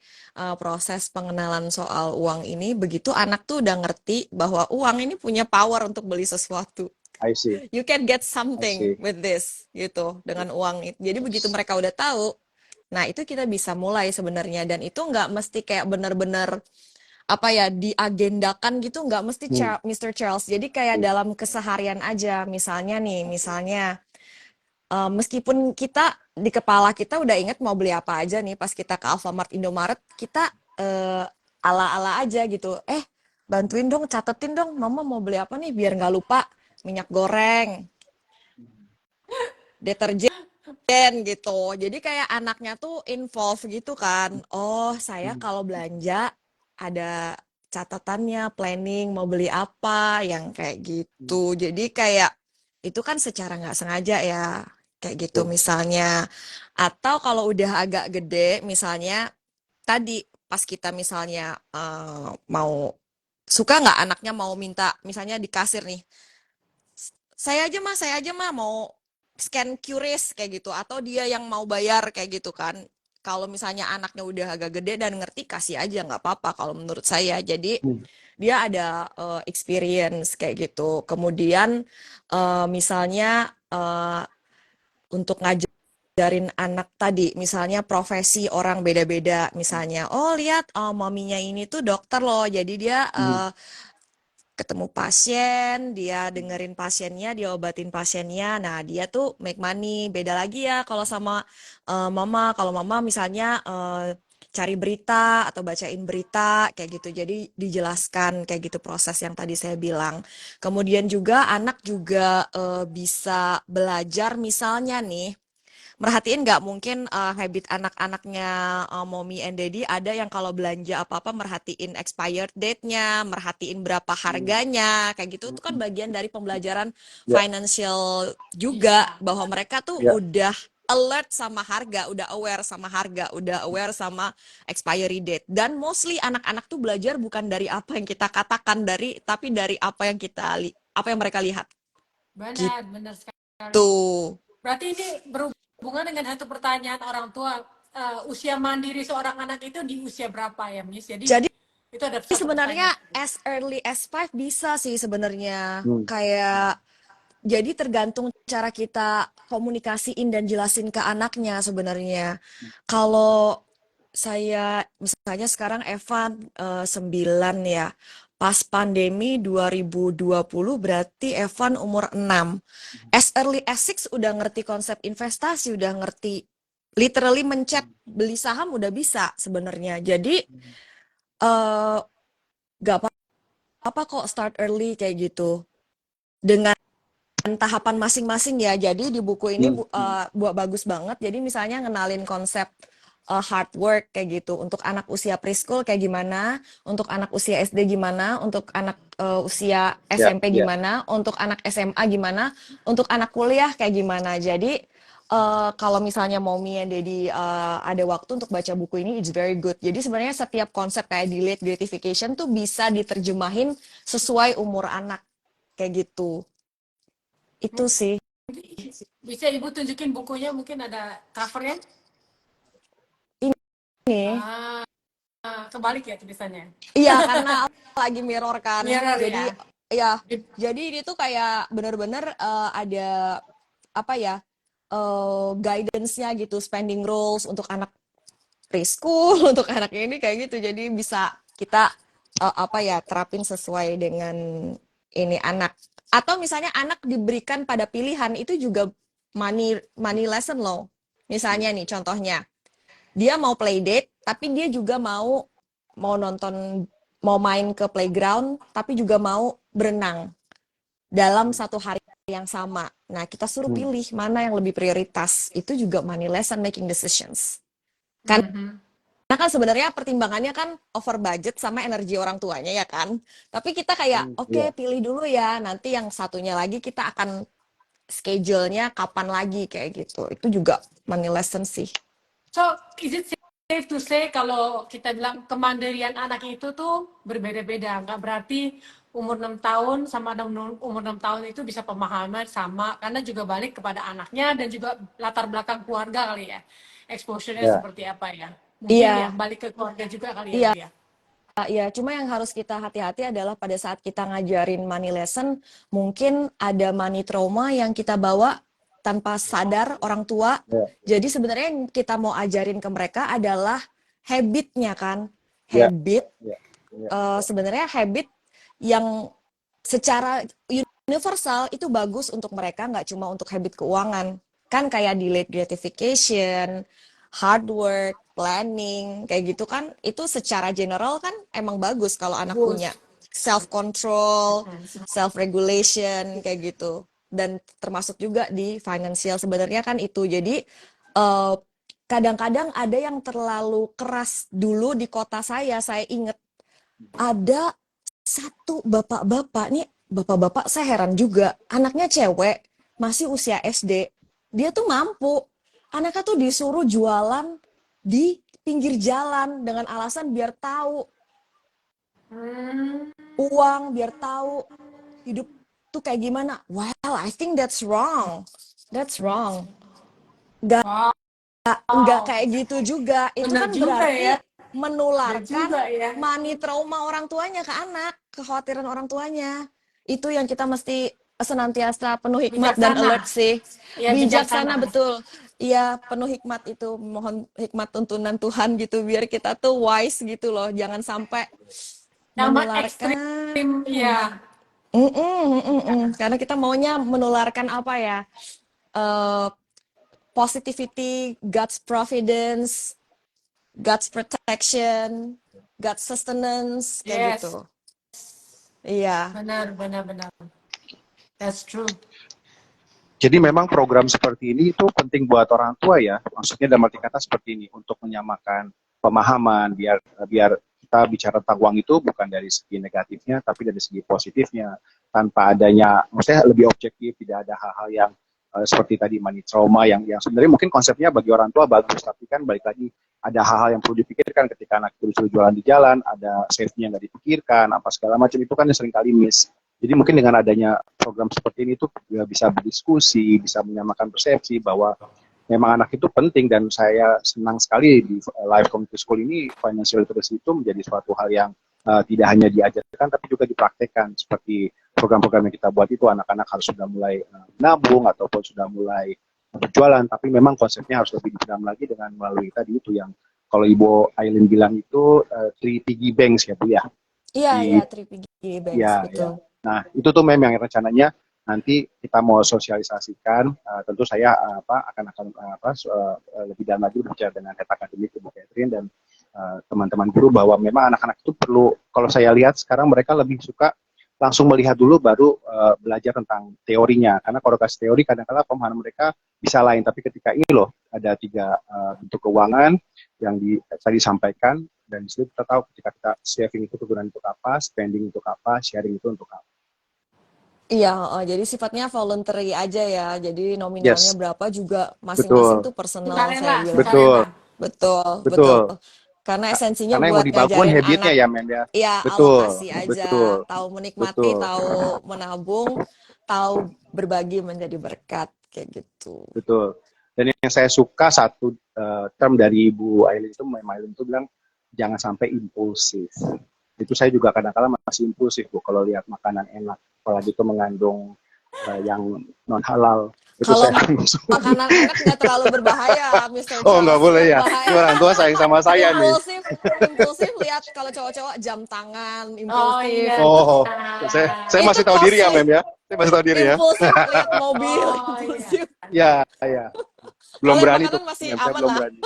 proses pengenalan soal uang ini begitu anak tuh udah ngerti bahwa uang ini punya power untuk beli sesuatu. I see. You can get I something see. with this gitu dengan uang itu. Jadi begitu mereka udah tahu, nah itu kita bisa mulai sebenarnya dan itu nggak mesti kayak benar-benar apa ya diagendakan gitu, nggak mesti Mr. Charles. Jadi kayak dalam keseharian aja, misalnya nih, misalnya meskipun kita di kepala kita udah inget mau beli apa aja nih, pas kita ke Alfamart, Indomaret, kita ala-ala aja gitu. Bantuin dong, catetin dong, mama mau beli apa nih biar nggak lupa. Minyak goreng, deterjen gitu. Jadi kayak anaknya tuh involve gitu kan. Oh, saya kalau belanja ada catatannya, planning mau beli apa, yang kayak gitu. Jadi kayak itu kan secara nggak sengaja ya, kayak gitu Betul. misalnya. Atau kalau udah agak gede, misalnya tadi pas kita misalnya mau suka nggak anaknya mau minta misalnya di kasir nih, saya aja mah mau scan QRIS kayak gitu, atau dia yang mau bayar kayak gitu kan. Kalau misalnya anaknya udah agak gede dan ngerti, kasih aja nggak apa-apa kalau menurut saya. Jadi Hmm. dia ada experience kayak gitu. Kemudian misalnya untuk ngajarin anak tadi, misalnya profesi orang beda-beda, misalnya, oh lihat, maminya ini tuh dokter loh, jadi dia Hmm. ketemu pasien, dia dengerin pasiennya, dia obatin pasiennya. Nah, dia tuh make money. Beda lagi ya kalau sama mama. Kalau mama misalnya cari berita atau bacain berita kayak gitu. Jadi dijelaskan kayak gitu proses yang tadi saya bilang. Kemudian juga anak juga bisa belajar misalnya nih, merhatiin nggak mungkin habit anak-anaknya mommy and daddy ada yang kalau belanja apa-apa merhatiin expired date-nya, merhatiin berapa harganya, kayak gitu. Itu kan bagian dari pembelajaran Ya, financial juga, Iya. bahwa mereka tuh ya, udah alert sama harga, udah aware sama harga, udah aware sama expiry date. Dan mostly anak-anak tuh belajar bukan dari apa yang kita katakan, tapi dari apa yang apa yang mereka lihat. Benar, Gitu. benar sekali. Berarti ini berhubungan dengan satu pertanyaan orang tua, usia mandiri seorang anak itu di usia berapa ya, Miss? Jadi Jadi itu ada satu sebenarnya pertanyaan. as early as 5 bisa sih sebenarnya. hmm. Kayak jadi tergantung cara kita komunikasiin dan jelasin ke anaknya sebenarnya. Kalau saya misalnya sekarang Evan 9 ya. Pas pandemi 2020 berarti Evan umur 6. As early as 6 udah ngerti konsep investasi, udah ngerti literally mencet beli saham udah bisa sebenarnya. Jadi eh gak apa kok start early kayak gitu dengan tahapan masing-masing ya. Jadi di buku ini Hmm. buat bagus banget. Jadi misalnya ngenalin konsep hard work kayak gitu untuk anak usia preschool kayak gimana, untuk anak usia SD gimana, untuk anak usia Ya, SMP ya. gimana, untuk anak SMA gimana, untuk anak kuliah kayak gimana. Jadi kalau misalnya mommy and daddy ada waktu untuk baca buku ini, it's very good. Jadi sebenarnya setiap konsep kayak delayed gratification tuh bisa diterjemahin sesuai umur anak kayak gitu. Itu sih. Bisa Ibu tunjukin bukunya, mungkin ada covernya? Ini. Ah, kebalik ya tulisannya. Iya, karena lagi mirror kan. Mirror ya. Jadi ya, jadi ini tuh kayak bener-bener ada apa ya? Guidance-nya gitu, spending rules untuk anak preschool, untuk anak ini kayak gitu. Jadi bisa kita apa ya, terapin sesuai dengan ini anak. Atau misalnya anak diberikan pada pilihan itu juga money lesson loh. Misalnya nih contohnya, dia mau play date tapi dia juga mau nonton, mau main ke playground tapi juga mau berenang dalam satu hari yang sama. Nah, kita suruh Hmm. pilih mana yang lebih prioritas. Itu juga money lesson making decisions. Karena Mhm. kan sebenarnya pertimbangannya kan over budget sama energi orang tuanya ya kan. Tapi kita kayak Ya. oke, pilih dulu ya. Nanti yang satunya lagi kita akan schedule-nya kapan lagi kayak gitu. Itu juga money lesson sih. So, is it safe to say kalau kita bilang kemandirian anak itu tuh berbeda-beda? Nggak berarti umur 6 tahun sama umur 6 tahun itu bisa pemahaman sama, karena juga balik kepada anaknya dan juga latar belakang keluarga kali ya. Exposure-nya Ya. seperti apa ya. Mungkin ya, Iya, balik ke keluarga juga kali ya, iya. Bu ya. Ya, cuma yang harus kita hati-hati adalah pada saat kita ngajarin money lesson, mungkin ada money trauma yang kita bawa tanpa sadar orang tua. Ya. Jadi sebenarnya yang kita mau ajarin ke mereka adalah habitnya kan. Ya. Habit, Ya. Ya. sebenarnya habit yang secara universal itu bagus untuk mereka, nggak cuma untuk habit keuangan. kan kayak delayed gratification, hard work, planning, kayak gitu kan itu secara general kan emang bagus kalau anak punya Bagus. self control, self regulation kayak gitu. Dan termasuk juga di financial sebenarnya kan itu. Jadi eh, kadang-kadang ada yang terlalu keras dulu di kota saya inget ada satu bapak-bapak nih, bapak-bapak saya heran juga, anaknya cewek, masih usia SD, dia tuh mampu, anaknya tuh disuruh jualan di pinggir jalan dengan alasan biar tahu Hmm. uang, biar tahu hidup tuh kayak gimana. Well, I think that's wrong. That's wrong. Nggak, Wow. nggak kayak gitu juga. Itu Benar kan juga ya. berarti Benar menularkan juga ya. money trauma orang tuanya ke anak, kekhawatiran orang tuanya. Itu yang kita mesti senantiasa penuh hikmat dan Bijaksana. alert sih. Ya, Bijaksana bijaksana. betul. Iya, penuh hikmat itu. Mohon hikmat tuntunan Tuhan gitu biar kita tuh wise gitu loh. Jangan sampai Yang menularkan. ekstrim, ya. Karena kita maunya menularkan apa ya? Eh, positivity, God's providence, God's protection, God's sustenance, kayak Yes. gitu. Iya. Benar, benar, benar. That's true. Jadi memang program seperti ini itu penting buat orang tua ya. Maksudnya dalam arti kata seperti ini untuk menyamakan pemahaman biar biar kita bicara tentang uang itu bukan dari segi negatifnya tapi dari segi positifnya tanpa adanya maksudnya lebih objektif, tidak ada hal-hal yang seperti tadi money trauma yang sebenarnya mungkin konsepnya bagi orang tua bagus tapi kan balik lagi ada hal-hal yang perlu dipikirkan ketika anak itu disuruh jualan di jalan, ada safety yang nggak dipikirkan, apa segala macam itu kan yang sering kali miss. Jadi mungkin dengan adanya program seperti ini tuh juga bisa berdiskusi, bisa menyamakan persepsi bahwa memang anak itu penting dan saya senang sekali di Live Community School ini financial literacy itu menjadi suatu hal yang tidak hanya diajarkan tapi juga dipraktekkan seperti program-program yang kita buat itu anak-anak harus sudah mulai nabung ataupun sudah mulai berjualan tapi memang konsepnya harus lebih diperam lagi dengan melalui tadi itu yang kalau Ibu Aileen bilang itu three piggy banks ya Bu ya. Iya, 3PG Banks, Ya, betul. Nah, itu tuh memang yang rencananya nanti kita mau sosialisasikan. Tentu saya lebih dalam lagi berbicara dengan head akademik Ibu Catherine dan teman-teman guru bahwa memang anak-anak itu perlu. Kalau saya lihat sekarang mereka lebih suka langsung melihat dulu baru belajar tentang teorinya. Karena kalau kasih teori kadang-kadang pemahaman mereka bisa lain. Tapi ketika ini loh ada 3 bentuk keuangan yang tadi sampaikan dan di situ kita tahu ketika kita saving itu kegunaan untuk apa, spending untuk apa, sharing itu untuk apa. Iya, jadi sifatnya voluntary aja ya. Jadi nominalnya Yes, berapa juga masing-masing betul, tuh personal Sukarela, saya bilang. betul, sukarela. Betul, betul. betul. Karena esensinya Karena yang mau buat dibangun ngajarin habitnya anak ya, men ya. ya Betul, alokasi aja, betul, tahu menikmati, betul, tahu menabung, tahu berbagi menjadi berkat kayak gitu. betul. Dan yang saya suka satu term dari Ibu Aileen itu bilang jangan sampai impulsif. Itu saya juga kadang-kadang masih impulsif Bu kalau lihat makanan enak, apalagi itu mengandung yang non halal. Itu Kalau saya langsung. makanan enak nggak terlalu berbahaya, Mr. Oh nggak Charles. boleh Yang ya. Ini bahaya orang tua sayang sama saya nih. impulsif, impulsif lihat kalau cowok-cowok jam tangan, Oh impulsif iya. gitu. Oh, saya Itu masih tahu diri ya, costly. Mem ya. Saya masih tahu diri ya. Impulsif lihat mobil, Oh iya. impulsif. Ya, ya. Belum Kalau yang berani tuh, makanan masih Mem. Saya aman belum lah. berani.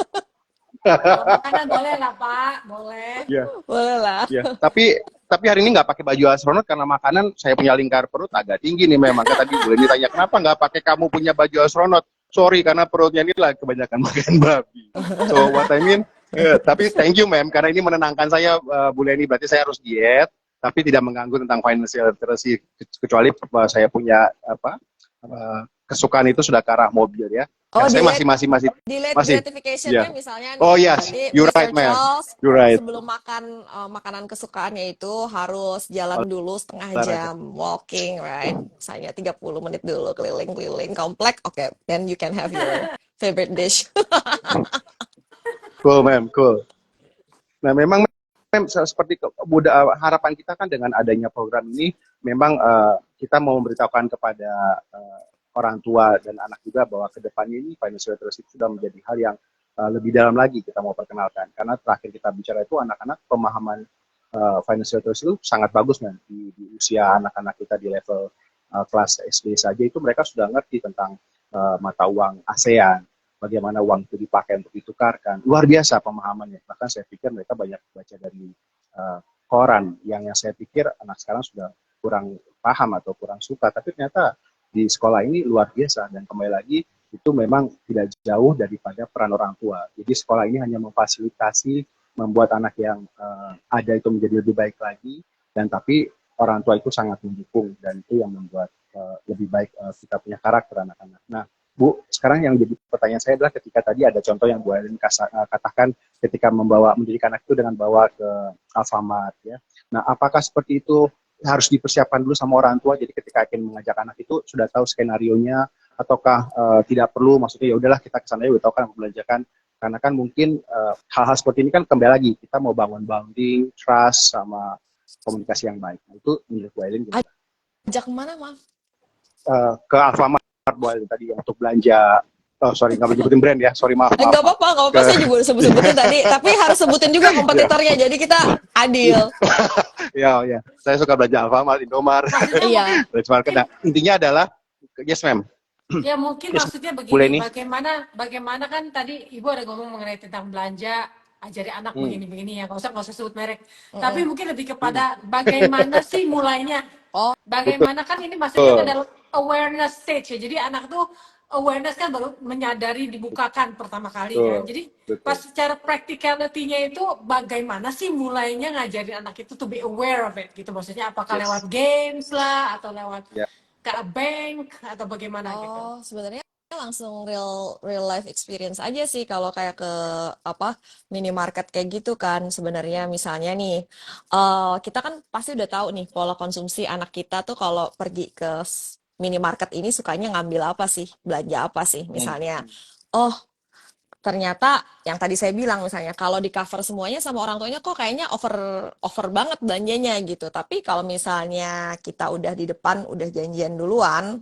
Kalau makanan boleh lah Pak, boleh. Ya, Boleh lah. ya. Tapi hari ini nggak pakai baju astronot karena makanan saya punya lingkar perut agak tinggi nih memang. Kayak tadi boleh ditanya kenapa nggak pakai kamu punya baju astronot? Sorry karena perutnya ini lah kebanyakan makan babi. So what I mean, tapi thank you Mem karena ini menenangkan saya Bu Leni berarti saya harus diet tapi tidak mengganggu tentang financial literacy kecuali saya punya kesukaan itu sudah ke arah mobil ya. Oh, Saya masih delayed masih gratification-nya ya. misalnya Oh nih, yes, berarti you're right Mr. Mem. Charles You're right. sebelum makan makanan kesukaannya itu harus jalan dulu setengah jam walking, right? Misalnya 30 menit dulu keliling-keliling komplek. Oke, then you can have your favorite dish. Cool Mem, cool. Nah memang seperti harapan kita kan dengan adanya program ini memang kita mau memberitahukan kepada orang tua dan anak juga bahwa kedepannya ini financial literacy sudah menjadi hal yang lebih dalam lagi kita mau perkenalkan karena terakhir kita bicara itu anak-anak pemahaman financial literacy itu sangat bagus kan di usia anak-anak kita di level kelas SD saja itu mereka sudah ngerti tentang mata uang ASEAN, bagaimana uang itu dipakai untuk ditukarkan. Luar biasa pemahamannya. Bahkan saya pikir mereka banyak baca dari koran yang saya pikir anak sekarang sudah kurang paham atau kurang suka. Tapi ternyata di sekolah ini luar biasa dan kembali lagi itu memang tidak jauh daripada peran orang tua. Jadi sekolah ini hanya memfasilitasi membuat anak yang ada itu menjadi lebih baik lagi dan tapi orang tua itu sangat mendukung dan itu yang membuat lebih baik kita punya karakter anak-anak. Nah, Bu, sekarang yang jadi pertanyaan saya adalah ketika tadi ada contoh yang Bu Elin katakan ketika mendidik anak itu dengan bawa ke Alfamart ya. Nah, apakah seperti itu harus dipersiapkan dulu sama orang tua? Jadi ketika akan mengajak anak itu sudah tahu skenario-nya ataukah tidak perlu? Maksudnya ya udahlah kita kesana ya udah tahu kan membelanjakan karena kan mungkin hal-hal seperti ini kan kembali lagi kita mau bangun bonding, trust sama komunikasi yang baik. Nah, itu menurut Bu Elin gimana? Ajak kemana, maaf? Ke Alfamart Bu Elin tadi untuk belanja. Oh sorry, nggak menyebutin brand ya. Sorry maaf. Nggak apa-apa, nggak apa-apa. Saya juga sebut-sebutin tadi. Tapi harus sebutin juga kompetitornya. Jadi kita adil. Ya. Saya suka belanja Alfamart, Indomaret. Iya. Nah, intinya adalah, yes ma'am. Ya mungkin Yes, maksudnya boleh begini, nih. bagaimana kan tadi Ibu ada ngomong mengenai tentang belanja, ajari anak begini-begini ya, nggak usah sebut merek. Tapi mungkin lebih kepada bagaimana sih mulainya. Oh, Bagaimana kan ini maksudnya kan dalam awareness stage ya. Jadi anak tuh awareness kan baru menyadari dibukakan pertama kali kan. Jadi pas secara practicality-nya itu bagaimana sih mulainya ngajarin anak itu to be aware of it gitu. Maksudnya apakah Yes. lewat games lah atau lewat Ya. ke bank atau bagaimana gitu. oh, sebenarnya langsung real life experience aja sih kalau kayak ke apa minimarket kayak gitu kan sebenarnya misalnya nih kita kan pasti udah tahu nih pola konsumsi anak kita tuh kalau pergi ke minimarket ini sukanya ngambil apa sih belanja apa sih misalnya oh ternyata yang tadi saya bilang misalnya kalau di cover semuanya sama orang tuanya kok kayaknya over banget belanjanya gitu tapi kalau misalnya kita udah di depan udah janjian duluan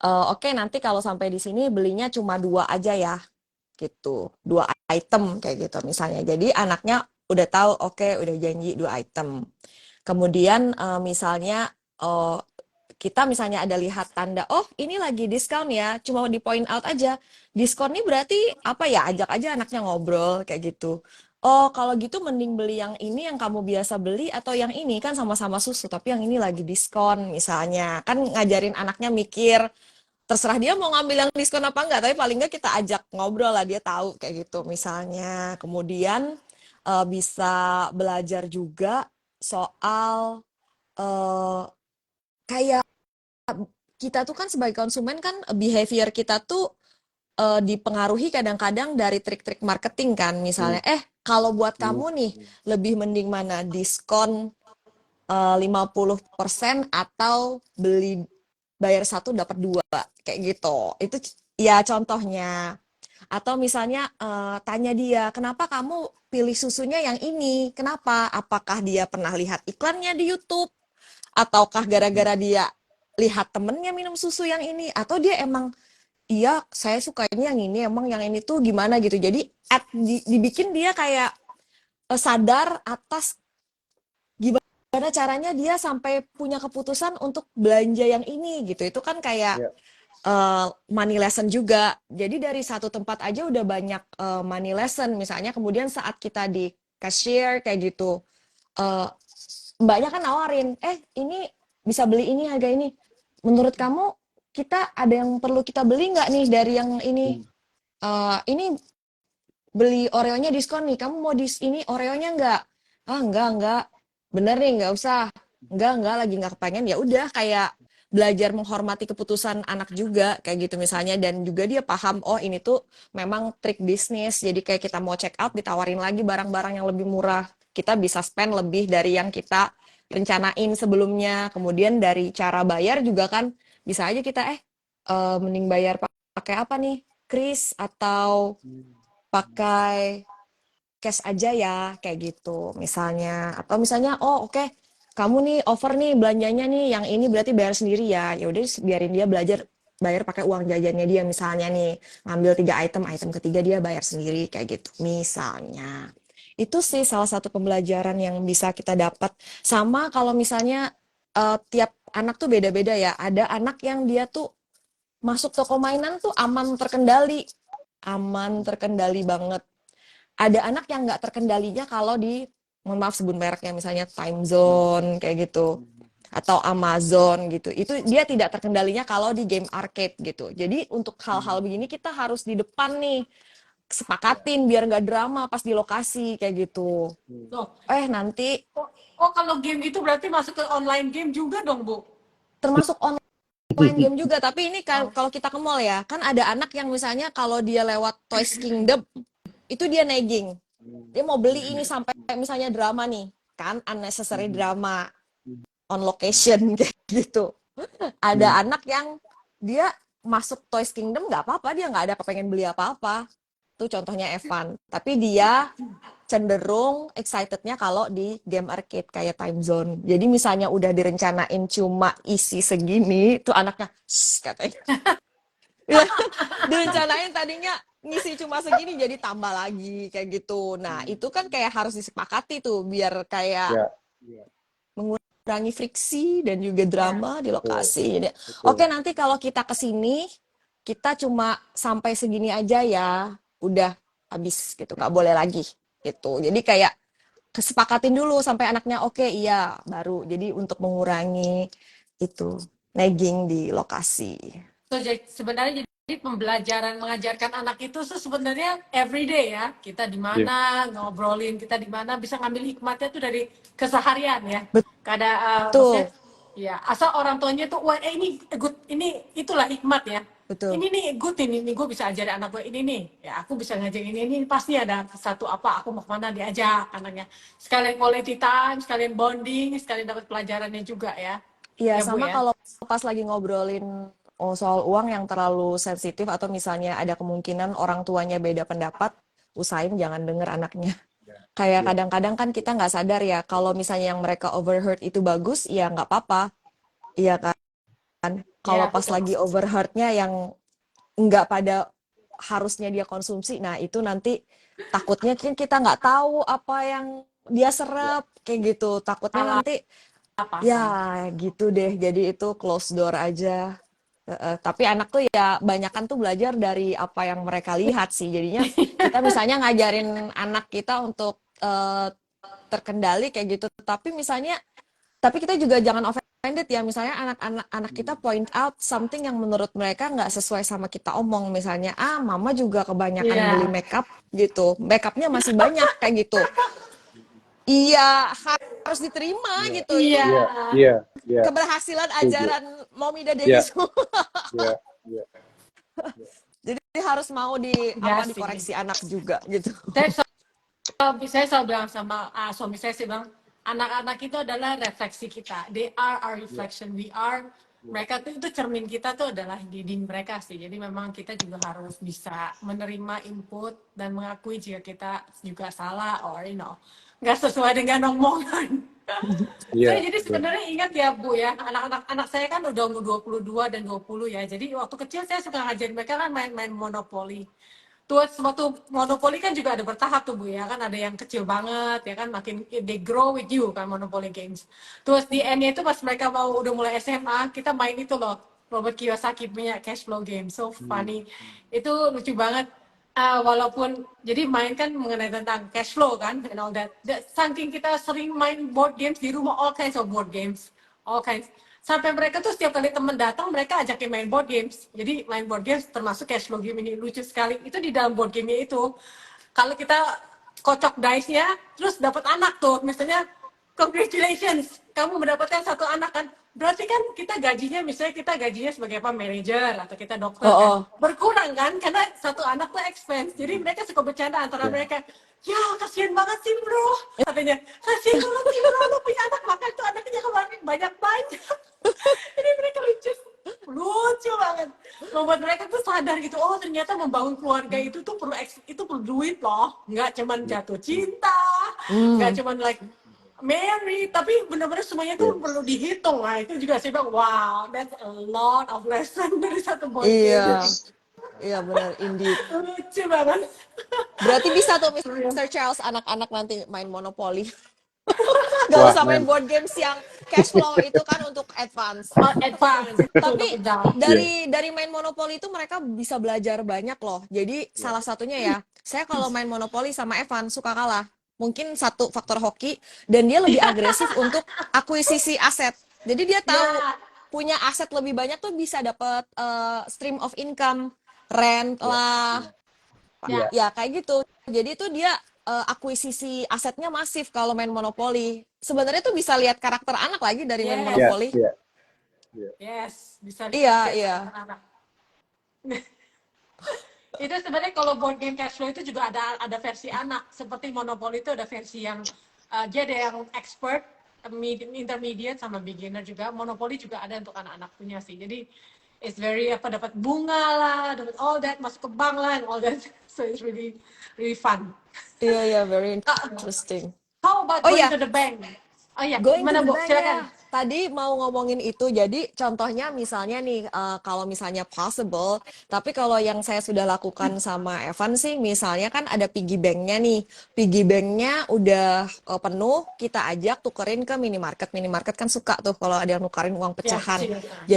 oke nanti kalau sampai di sini belinya cuma 2 aja ya gitu 2 item kayak gitu misalnya jadi anaknya udah tahu oke udah janji 2 item kemudian misalnya kita misalnya ada lihat tanda oh ini lagi diskon ya cuma di point out aja diskon ini berarti apa ya ajak aja anaknya ngobrol kayak gitu oh kalau gitu mending beli yang ini yang kamu biasa beli atau yang ini kan sama-sama susu tapi yang ini lagi diskon misalnya kan ngajarin anaknya mikir terserah dia mau ngambil yang diskon apa enggak tapi paling enggak kita ajak ngobrol lah dia tahu kayak gitu misalnya kemudian bisa belajar juga soal eh, kayak kita tuh kan sebagai konsumen kan behavior kita tuh dipengaruhi kadang-kadang dari trik-trik marketing kan misalnya kalau buat kamu nih lebih mending mana diskon 50% atau beli bayar 1 dapat 2 kayak gitu itu ya contohnya atau misalnya tanya dia kenapa kamu pilih susunya yang ini kenapa apakah dia pernah lihat iklannya di YouTube ataukah gara-gara dia lihat temennya minum susu yang ini atau dia emang iya saya sukanya yang ini emang yang ini tuh gimana gitu jadi dibikin dia kayak sadar atas gimana caranya dia sampai punya keputusan untuk belanja yang ini gitu itu kan kayak money lesson juga jadi dari satu tempat aja udah banyak money lesson misalnya kemudian saat kita di cashier kayak gitu mbaknya kan nawarin ini bisa beli ini harga ini menurut kamu kita ada yang perlu kita beli nggak nih dari yang ini ini beli Oreo-nya diskon nih kamu mau ini Oreo-nya nggak enggak bener nih nggak usah enggak lagi nggak kepengen ya udah kayak belajar menghormati keputusan anak juga kayak gitu misalnya dan juga dia paham oh ini tuh memang trik bisnis jadi kayak kita mau check out ditawarin lagi barang-barang yang lebih murah kita bisa spend lebih dari yang kita rencanain sebelumnya kemudian dari cara bayar juga kan bisa aja kita mending bayar pakai apa nih kris atau pakai cash aja ya kayak gitu misalnya atau misalnya oh oke kamu nih over nih belanjanya nih yang ini berarti bayar sendiri ya ya udah biarin dia belajar bayar pakai uang jajannya dia misalnya nih ngambil 3 item ketiga dia bayar sendiri kayak gitu misalnya itu sih salah satu pembelajaran yang bisa kita dapat sama kalau misalnya tiap anak tuh beda-beda ya ada anak yang dia tuh masuk toko mainan tuh aman terkendali banget. Ada anak yang nggak terkendalinya kalau di, mohon maaf sebut mereknya, misalnya Time Zone kayak gitu, atau Amazon gitu. Itu dia tidak terkendalinya kalau di game arcade gitu. Jadi untuk hal-hal begini kita harus di depan nih, sepakatin biar nggak drama pas di lokasi kayak gitu. Loh, Nanti kalau game itu berarti masuk ke online game juga dong, Bu? termasuk online game juga, tapi ini kan Oh, kalau kita ke mall ya, kan ada anak yang misalnya kalau dia lewat Toys Kingdom, itu dia nagging. Dia mau beli ini sampai misalnya drama nih, kan unnecessary drama on location kayak gitu. Ada anak yang dia masuk Toys Kingdom nggak apa-apa, dia nggak ada kepengen beli apa-apa. Itu contohnya Evan. Tapi dia cenderung excitednya kalau di game arcade kayak Time Zone. Jadi misalnya udah direncanain cuma isi segini, tuh anaknya, "Shh," katanya. Ya, direncanain tadinya ngisi cuma segini jadi tambah lagi kayak gitu. Nah, itu kan kayak harus disepakati tuh biar kayak Ya, ya, mengurangi friksi dan juga ya. drama di betul, lokasi. Jadi, betul. oke, nanti kalau kita ke sini kita cuma sampai segini aja ya. Udah habis gitu, nggak boleh lagi gitu. Jadi kayak kesepakatin dulu sampai anaknya oke, iya, baru. Jadi untuk mengurangi itu nagging di lokasi. So, sebenarnya jadi pembelajaran mengajarkan anak itu sebenarnya everyday ya. Kita di Iya, mana ngobrolin, kita di mana bisa ngambil hikmatnya tuh dari keseharian ya. Kada maksudnya Betul, ya asal orang tuanya tuh wah ini good, ini itulah hikmat ya. betul. Ini nih good, ini gue bisa ajarin anak gue ini nih. Ya aku bisa ngajarin ini pasti ada satu apa aku mau kemana diajak anaknya. Sekalian quality time, sekalian bonding, sekalian dapat pelajarannya juga ya. Iya, Ya Bu sama ya. kalau pas lagi ngobrolin soal uang yang terlalu sensitif atau misalnya ada kemungkinan orang tuanya beda pendapat, usahain jangan denger anaknya. Kayak iya, kadang-kadang kan kita nggak sadar ya, kalau misalnya yang mereka overheard itu bagus, ya nggak apa-apa. Iya kan? Kalau Ya pas betul. lagi overheardnya yang nggak pada harusnya dia konsumsi, nah itu nanti takutnya kan kita nggak tahu apa yang dia iya, serap, kayak gitu. Takutnya Salah nanti ya paham. gitu deh, jadi itu close door aja. Tapi anak tuh ya banyakan tuh belajar dari apa yang mereka lihat sih. Jadinya kita misalnya ngajarin anak kita untuk terkendali kayak gitu. Tapi kita juga jangan offended ya. Misalnya anak kita point out something yang menurut mereka nggak sesuai sama kita omong. Misalnya, mama juga kebanyakan beli Iya. makeup gitu. Makeupnya masih banyak kayak gitu. Iya, harus diterima iya, gitu. Itu Iya. iya, iya, iya, keberhasilan setuju. ajaran Momi dan Dedi Iya, semua. iya, iya, iya. Jadi harus mau Iya sih. dikoreksi anak juga gitu. Saya selalu bilang sama suami saya sih bang, anak-anak itu adalah refleksi kita. They are our Iya, reflection. We are iya, mereka tuh itu cermin kita tuh adalah diri mereka sih. Jadi memang kita juga harus bisa menerima input dan mengakui jika kita juga salah or nggak sesuai dengan omongan. iya, Saya jadi iya, sebenarnya ingat ya Bu ya, anak saya kan udah umur 22 dan 20 ya. Jadi waktu kecil saya suka ngajarin mereka kan main-main monopoli. Tuh waktu monopoli kan juga ada bertahap tuh Bu ya, kan ada yang kecil banget ya kan, makin they grow with you kan monopoli games. Terus di endnya itu pas mereka mau udah mulai SMA, kita main itu loh, Robert Kiyosaki punya cash flow game, so funny. Itu lucu banget. Walaupun jadi main kan mengenai tentang cash flow kan and all that. Saking kita sering main board games di rumah, all kinds of board games, all kinds. Sampai mereka tuh setiap kali temen datang mereka ajakin main board games. Jadi main board games termasuk cash flow game ini lucu sekali. Itu di dalam board game itu kalau kita kocok dice-nya terus dapat anak tuh, misalnya congratulations, kamu mendapatkan satu anak kan. Berarti kan kita gajinya, misalnya kita gajinya sebagai apa, manager atau kita dokter Oh, kan, oh. berkurang kan, karena satu anak tuh expense. Jadi mereka suka bercanda antara iya, mereka, ya kasihan banget sih bro, katanya, kasihan banget sih bro, lo punya anak, makan tuh anaknya kemarin banyak-banyak. Jadi mereka lucu banget, membuat mereka tuh sadar gitu, oh ternyata membangun keluarga itu tuh perlu duit loh, nggak cuman iya, jatuh cinta, nggak Hmm, cuman like married, tapi benar-benar semuanya iya. tuh perlu dihitung lah. Itu juga saya bilang wow, that's a lot of lesson dari satu board game. iya, Yes. iya benar, indeed. Lucu banget. Berarti bisa tuh Real. Mr. Charles anak-anak nanti main monopoli. Gak Wah, usah main mem, board games yang cash flow itu kan untuk advance. Advance itu untuk Tapi down. dari main monopoli itu mereka bisa belajar banyak loh. Jadi salah satunya ya, saya kalau main monopoli sama Evan suka kalah. Mungkin satu faktor hoki dan dia lebih agresif untuk akuisisi aset. Jadi dia tahu Ya, punya aset lebih banyak tuh bisa dapat stream of income, rent lah, ya, ya kayak gitu. Jadi itu dia akuisisi asetnya masif kalau main monopoli. Sebenarnya tuh bisa lihat karakter anak lagi dari main yes, Ya, monopoli. ya, ya. yes, bisa Iya, lihat iya. anak-anak. Itu sebenarnya kalau board game cash flow itu juga ada versi anak. Seperti Monopoly itu ada versi yang dia ada yang expert, intermediate sama beginner juga. Monopoly juga ada untuk anak-anak punya sih. Jadi it's very dapat bunga lah, dapat all that, masuk ke bank lah and all that. So it's really really fun. Iya, iya, very Uh, interesting. how about Oh going ya, to the bank? Oh iya, going to gimana the Bu? bank Silakan. ya. Tadi mau ngomongin itu. Jadi contohnya misalnya nih, kalau misalnya possible, tapi kalau yang saya sudah lakukan sama Evan sih, misalnya kan ada piggy banknya nih. Piggy banknya udah penuh, kita ajak tukerin ke minimarket. Minimarket kan suka tuh kalau ada yang nukerin uang Ya, pecahan. silakan.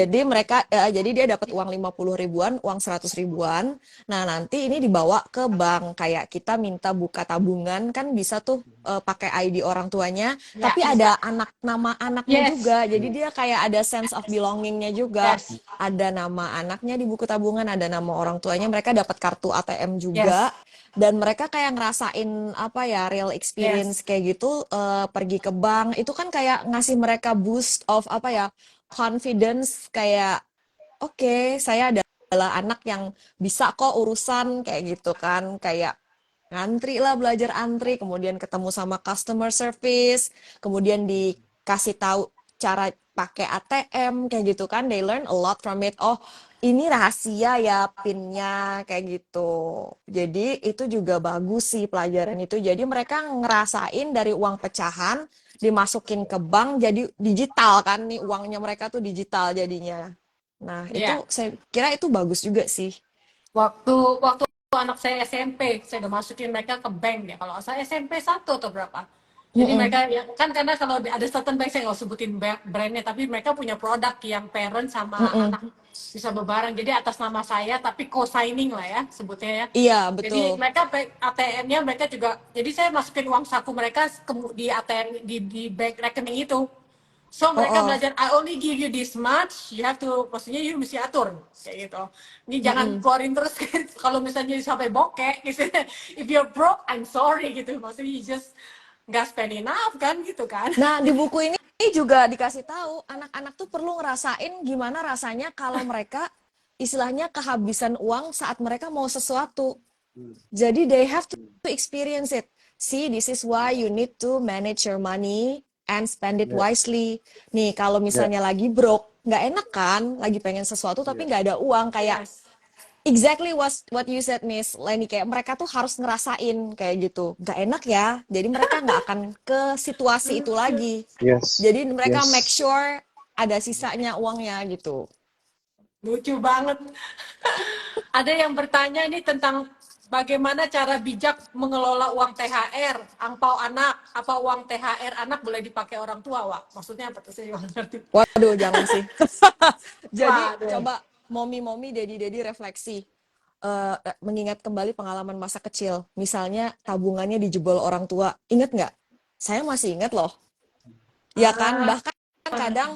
Jadi dia dapat uang 50 ribuan, uang 100 ribuan. Nah, nanti ini dibawa ke bank. Kayak kita minta buka tabungan, kan bisa tuh pakai ID orang tuanya. Ya, Tapi bisa. ada nama anaknya Yes, juga. Jadi dia kayak ada sense of belongingnya juga. yes, Ada nama anaknya di buku tabungan, ada nama orang tuanya. Mereka dapat kartu ATM juga. yes, Dan mereka kayak ngerasain apa ya, real yes, experience kayak gitu, pergi ke bank. Itu kan kayak ngasih mereka boost of apa ya, confidence kayak, oke, saya adalah anak yang bisa kok urusan kayak gitu kan. Kayak ngantri lah, belajar antri, kemudian ketemu sama customer service, kemudian dikasih tahu cara pakai ATM kayak gitu kan. They learn a lot from it. Oh, ini rahasia ya pinnya kayak gitu. Jadi itu juga bagus sih pelajaran itu. Jadi mereka ngerasain dari uang pecahan dimasukin ke bank jadi digital kan nih, uangnya mereka tuh digital jadinya. Nah, ya. itu saya kira itu bagus juga sih. Waktu anak saya SMP, saya udah masukin mereka ke bank ya. Kalau saya SMP 1 atau berapa. Jadi Mm-mm. mereka ya kan karena kalau ada certain bank saya nggak sebutin brandnya, tapi mereka punya produk yang parent sama Mm-mm. anak bisa berbareng. Jadi atas nama saya tapi co-signing lah ya sebutnya ya. Iya, Jadi betul. mereka ATM-nya mereka juga. Jadi saya masukin uang saku mereka di ATM di bank rekening itu. So Oh, mereka oh. belajar I only give you this much, you have to, maksudnya you mesti atur kayak gitu. Ini jangan Mm-mm. keluarin terus kalau misalnya sampai bokeh gitu. If you're broke, I'm sorry gitu. Maksudnya you just nggak spend enough kan gitu kan. Nah, di buku ini juga dikasih tahu anak-anak tuh perlu ngerasain gimana rasanya kalau mereka istilahnya kehabisan uang saat mereka mau sesuatu. Jadi they have to experience it. See, this is why you need to manage your money and spend it Ya, wisely. Nih, kalau ya, misalnya lagi broke, nggak enak kan? Lagi pengen sesuatu tapi ya. nggak ada uang. Kayak Yes. exactly what you said, Miss Leni. Kayak mereka tuh harus ngerasain kayak gitu. Nggak enak ya. Jadi mereka nggak akan ke situasi itu lagi. Yes, Jadi mereka make yes. sure ada sisanya uangnya gitu. Lucu banget. Ada yang bertanya ini tentang bagaimana cara bijak mengelola uang THR, angpau anak, apa uang THR anak boleh dipakai orang tua, Wak? Maksudnya apa tuh, saya nggak ngerti. Waduh, jangan sih. Jadi Waduh. coba momi-momi, dedi-dedi refleksi. Mengingat kembali pengalaman masa kecil. Misalnya tabungannya dijebol orang tua. Ingat nggak? Saya masih ingat loh. Ya kan? Ah, Bahkan kadang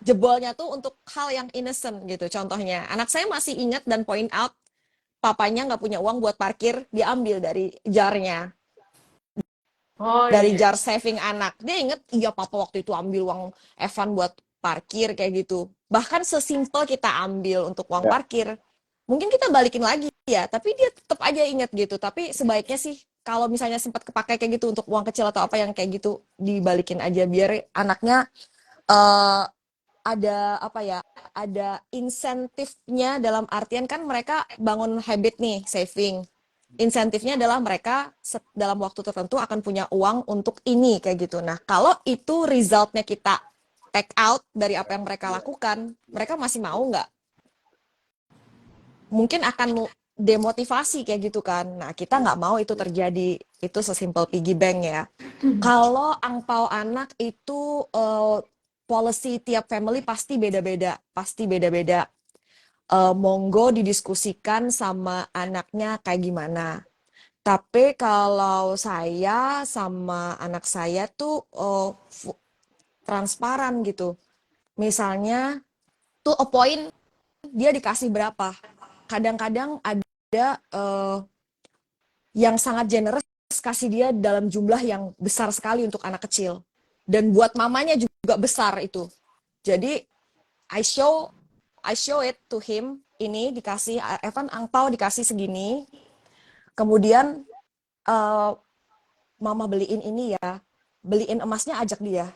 jebolnya tuh untuk hal yang innocent gitu. Contohnya, anak saya masih ingat dan point out, papanya nggak punya uang buat parkir, diambil dari jarnya. oh Dari iya. jar saving anak. Dia inget, iya papa waktu itu ambil uang Evan buat parkir kayak gitu. Bahkan sesimpel kita ambil untuk uang Ya, parkir, mungkin kita balikin lagi ya, tapi dia tetap aja inget gitu. Tapi sebaiknya sih kalau misalnya sempat kepakai kayak gitu untuk uang kecil atau apa yang kayak gitu, dibalikin aja biar anaknya eh ada apa ya, ada insentifnya dalam artian kan mereka bangun habit nih saving. Insentifnya adalah mereka dalam waktu tertentu akan punya uang untuk ini kayak gitu. Nah, kalau itu resultnya kita take out dari apa yang mereka lakukan, mereka masih mau nggak? Mungkin akan demotivasi kayak gitu kan. Nah, kita nggak mau itu terjadi. Itu sesimpel piggy bank ya. Kalau angpau anak itu policy tiap family pasti beda-beda, pasti beda-beda. Monggo didiskusikan sama anaknya kayak gimana. Tapi kalau saya sama anak saya tuh transparan gitu. Misalnya tuh a point dia dikasih berapa. Kadang-kadang ada yang sangat generous kasih dia dalam jumlah yang besar sekali untuk anak kecil. Dan buat mamanya juga besar itu. Jadi I show it to him, ini dikasih Evan angpau dikasih segini. Kemudian mama beliin ini ya. Beliin emasnya ajak dia.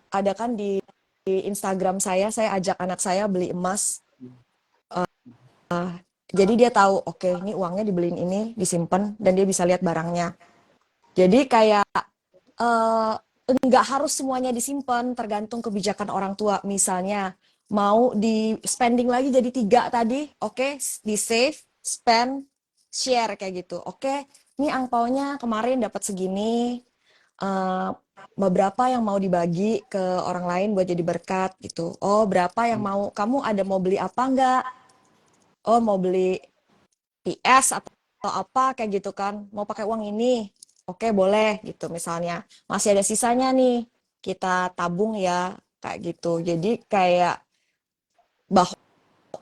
Ada kan di Instagram saya ajak anak saya beli emas. Jadi dia tahu, oke, ini uangnya dibeliin ini, disimpan, dan dia bisa lihat barangnya. Jadi kayak nggak harus semuanya disimpan, tergantung kebijakan orang tua. Misalnya mau di spending lagi jadi 3 tadi, oke, di save, spend, share kayak gitu. Oke, ini angpaunya kemarin dapat segini, beberapa yang mau dibagi ke orang lain buat jadi berkat gitu. Oh, berapa yang kamu mau beli apa enggak? Oh, mau beli PS atau apa kayak gitu kan, mau pakai uang ini, oke boleh gitu misalnya, masih ada sisanya nih, kita tabung ya, kayak gitu. Jadi kayak bahwa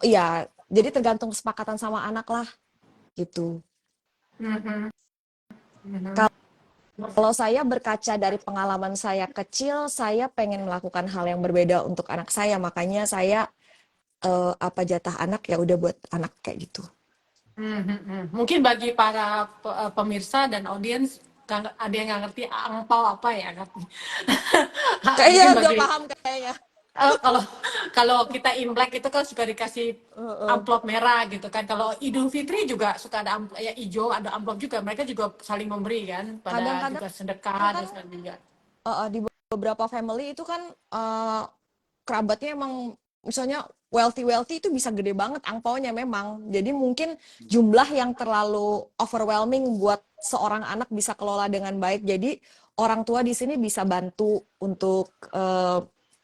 ya, jadi tergantung kesepakatan sama anak lah gitu. Kalau saya berkaca dari pengalaman saya kecil, saya pengen melakukan hal yang berbeda untuk anak saya, makanya saya apa jatah anak ya udah buat anak kayak gitu. Mungkin bagi para pemirsa dan audiens ada yang nggak ngerti angpau apa ya kan? Kayaknya Mungkin udah bagi paham kayaknya. kalau kalau kita Imlek itu kan suka dikasih amplop merah gitu kan. Kalau Idul Fitri juga suka ada amplop ya hijau, ada amplop juga. Mereka juga saling memberi kan, pada Kadang-kadang juga sedekah kan dan sebagainya. di beberapa family itu kan kerabatnya emang misalnya wealthy itu bisa gede banget angpaunya memang. Jadi mungkin jumlah yang terlalu overwhelming buat seorang anak bisa kelola dengan baik. Jadi orang tua di sini bisa bantu untuk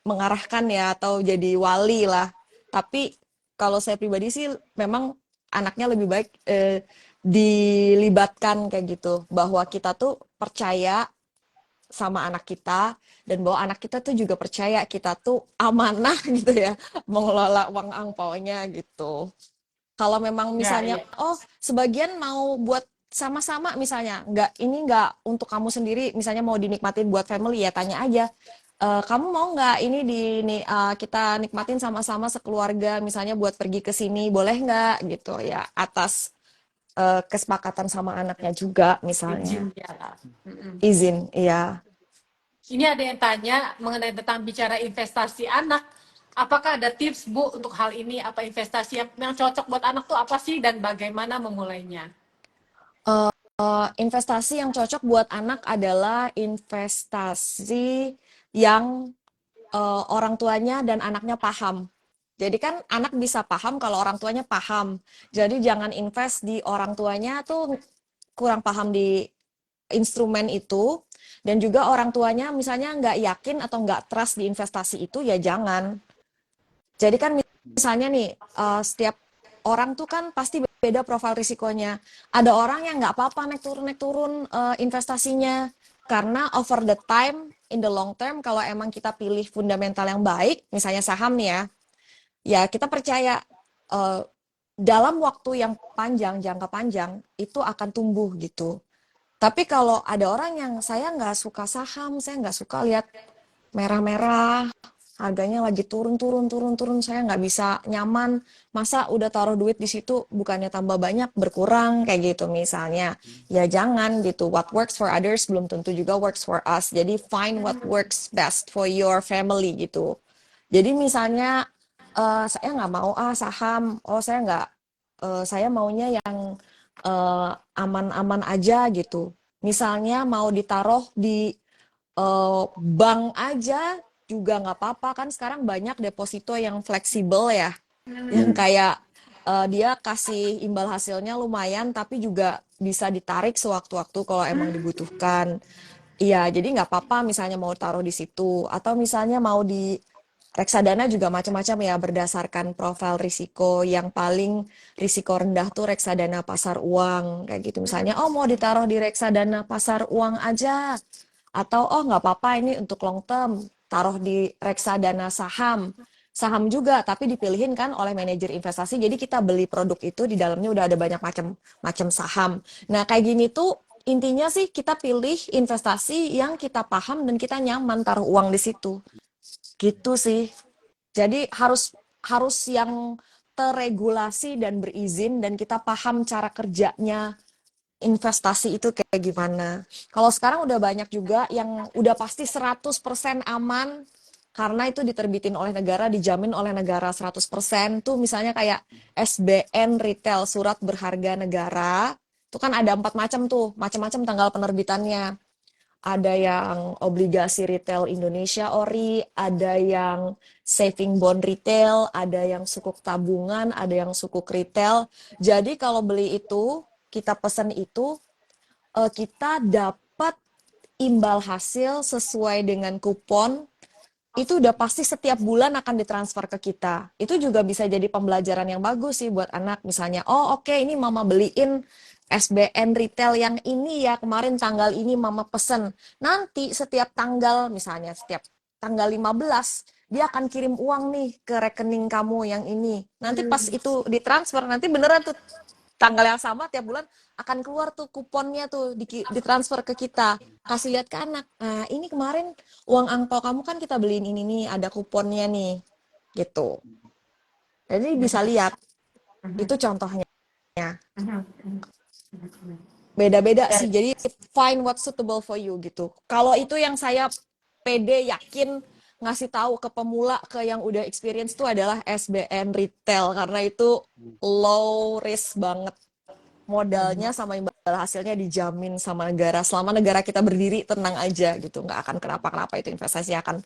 mengarahkan ya atau jadi wali lah. Tapi kalau saya pribadi sih memang anaknya lebih baik dilibatkan kayak gitu, bahwa kita tuh percaya sama anak kita dan bahwa anak kita tuh juga percaya kita tuh amanah gitu ya mengelola uang angpaunya gitu. Kalau memang Ya, misalnya iya. sebagian mau buat sama-sama misalnya nggak untuk kamu sendiri, misalnya mau dinikmatin buat family ya tanya aja. Kamu mau nggak ini kita nikmatin sama-sama sekeluarga, misalnya buat pergi ke sini boleh nggak gitu ya, atas kesepakatan sama anaknya juga misalnya. Izin ya lah. Izin, iya. Ini ada yang tanya mengenai tentang bicara investasi anak. Apakah ada tips Bu untuk hal ini? Apa investasi yang cocok buat anak tuh apa sih dan bagaimana memulainya? Investasi yang cocok buat anak adalah investasi yang orang tuanya dan anaknya paham. Jadi kan anak bisa paham kalau orang tuanya paham. Jadi jangan invest di orang tuanya tuh kurang paham di instrumen itu, dan juga orang tuanya misalnya nggak yakin atau nggak trust di investasi itu, ya jangan. Jadi kan misalnya nih, setiap orang tuh kan pasti beda profil risikonya. Ada orang yang nggak apa-apa naik turun investasinya, karena over the time, in the long term, kalau emang kita pilih fundamental yang baik, misalnya saham nih ya kita percaya dalam waktu yang panjang, jangka panjang, itu akan tumbuh gitu. Tapi kalau ada orang yang saya nggak suka saham, saya nggak suka lihat merah-merah, harganya lagi turun, saya nggak bisa nyaman. Masa udah taruh duit di situ, bukannya tambah banyak, berkurang, kayak gitu misalnya. Ya jangan gitu, what works for others belum tentu juga works for us. Jadi find what works best for your family gitu. Jadi misalnya, saya nggak mau saham, saya maunya yang aman-aman aja gitu. Misalnya mau ditaruh di bank aja juga nggak apa-apa, kan sekarang banyak deposito yang fleksibel ya, yang kayak dia kasih imbal hasilnya lumayan tapi juga bisa ditarik sewaktu-waktu kalau emang dibutuhkan. Iya, jadi nggak apa-apa misalnya mau taruh di situ, atau misalnya mau reksadana juga macam-macam ya berdasarkan profil risiko. Yang paling risiko rendah tuh reksadana pasar uang kayak gitu. Misalnya, oh mau ditaruh di reksadana pasar uang aja, atau oh nggak apa-apa ini untuk long term, taruh di reksadana saham. Saham juga, tapi dipilihin kan oleh manajer investasi. Jadi kita beli produk itu di dalamnya udah ada banyak macam saham. Nah kayak gini tuh intinya sih kita pilih investasi yang kita paham dan kita nyaman taruh uang di situ. Gitu sih. Jadi harus harus yang terregulasi dan berizin dan kita paham cara kerjanya investasi itu kayak gimana. Kalau sekarang udah banyak juga yang udah pasti 100% aman karena itu diterbitin oleh negara, dijamin oleh negara 100%. Tuh misalnya kayak SBN Retail, surat berharga negara. Itu kan ada 4 macam tuh, macam-macam tanggal penerbitannya. Ada yang obligasi retail Indonesia ORI, ada yang saving bond retail, ada yang sukuk tabungan, ada yang sukuk retail. Jadi kalau beli itu, kita pesan itu, kita dapat imbal hasil sesuai dengan kupon, itu udah pasti setiap bulan akan ditransfer ke kita. Itu juga bisa jadi pembelajaran yang bagus sih buat anak. Misalnya, oh oke, ini mama beliin SBN retail yang ini ya, kemarin tanggal ini mama pesen. Nanti setiap tanggal, misalnya setiap tanggal 15, dia akan kirim uang nih ke rekening kamu yang ini. Nanti pas itu ditransfer, nanti beneran tuh tanggal yang sama tiap bulan akan keluar tuh kuponnya tuh ditransfer ke kita. Kasih lihat ke anak. Nah, ini kemarin uang angpau kamu kan kita beliin ini nih, ada kuponnya nih. Gitu. Jadi bisa lihat. Itu contohnya. Beda-beda sih. Jadi find what's suitable for you gitu. Kalau itu yang saya pede yakin ngasih tahu ke pemula, ke yang udah experience tuh adalah SBN retail karena itu low risk banget. Modalnya sama imbal hasilnya dijamin sama negara. Selama negara kita berdiri, tenang aja gitu. Nggak akan kenapa-kenapa, itu investasi akan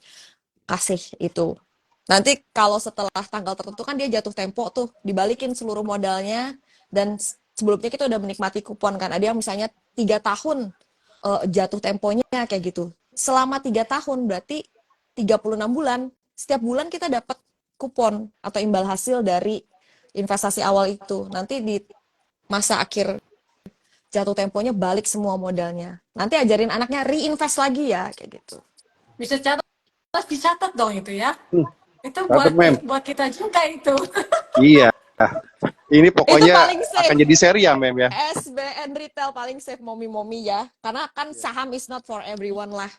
kasih itu. Nanti kalau setelah tanggal tertentu kan dia jatuh tempo tuh, dibalikin seluruh modalnya, dan sebelumnya kita udah menikmati kupon kan. Ada yang misalnya 3 tahun jatuh temponya kayak gitu. Selama 3 tahun berarti 36 bulan, setiap bulan kita dapat kupon atau imbal hasil dari investasi awal itu. Nanti di masa akhir jatuh temponya balik semua modalnya. Nanti ajarin anaknya reinvest lagi ya, kayak gitu. Bisa catat, dicatat dong itu ya. Itu Catat, Mem. buat kita juga itu. Iya. Ini Itu pokoknya paling akan safe. jadi seri ya, Mem ya. SBN retail paling safe momi-momi ya. Karena kan saham is not for everyone lah.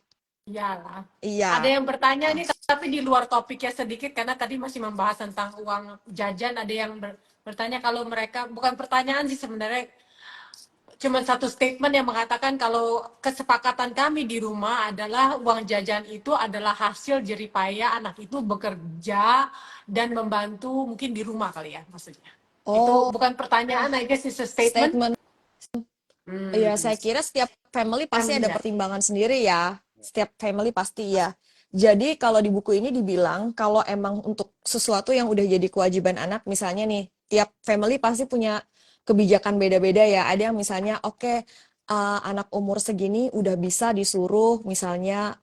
Iyalah. Iya. Ada yang bertanya nih, tapi di luar topiknya sedikit, karena tadi masih membahas tentang uang jajan. Ada yang bertanya kalau mereka, bukan pertanyaan sih sebenarnya, cuma satu statement yang mengatakan kalau kesepakatan kami di rumah adalah uang jajan itu adalah hasil jeripaya anak itu bekerja dan membantu mungkin di rumah kali ya maksudnya. Itu Oh, bukan pertanyaan, I guess it's a statement. statement. Ya, saya kira setiap family pasti ada Ya. pertimbangan sendiri ya. Setiap family pasti ya. Jadi kalau di buku ini dibilang kalau emang untuk sesuatu yang udah jadi kewajiban anak, misalnya nih, tiap family pasti punya kebijakan beda-beda ya. Ada yang misalnya, oke, anak umur segini udah bisa disuruh misalnya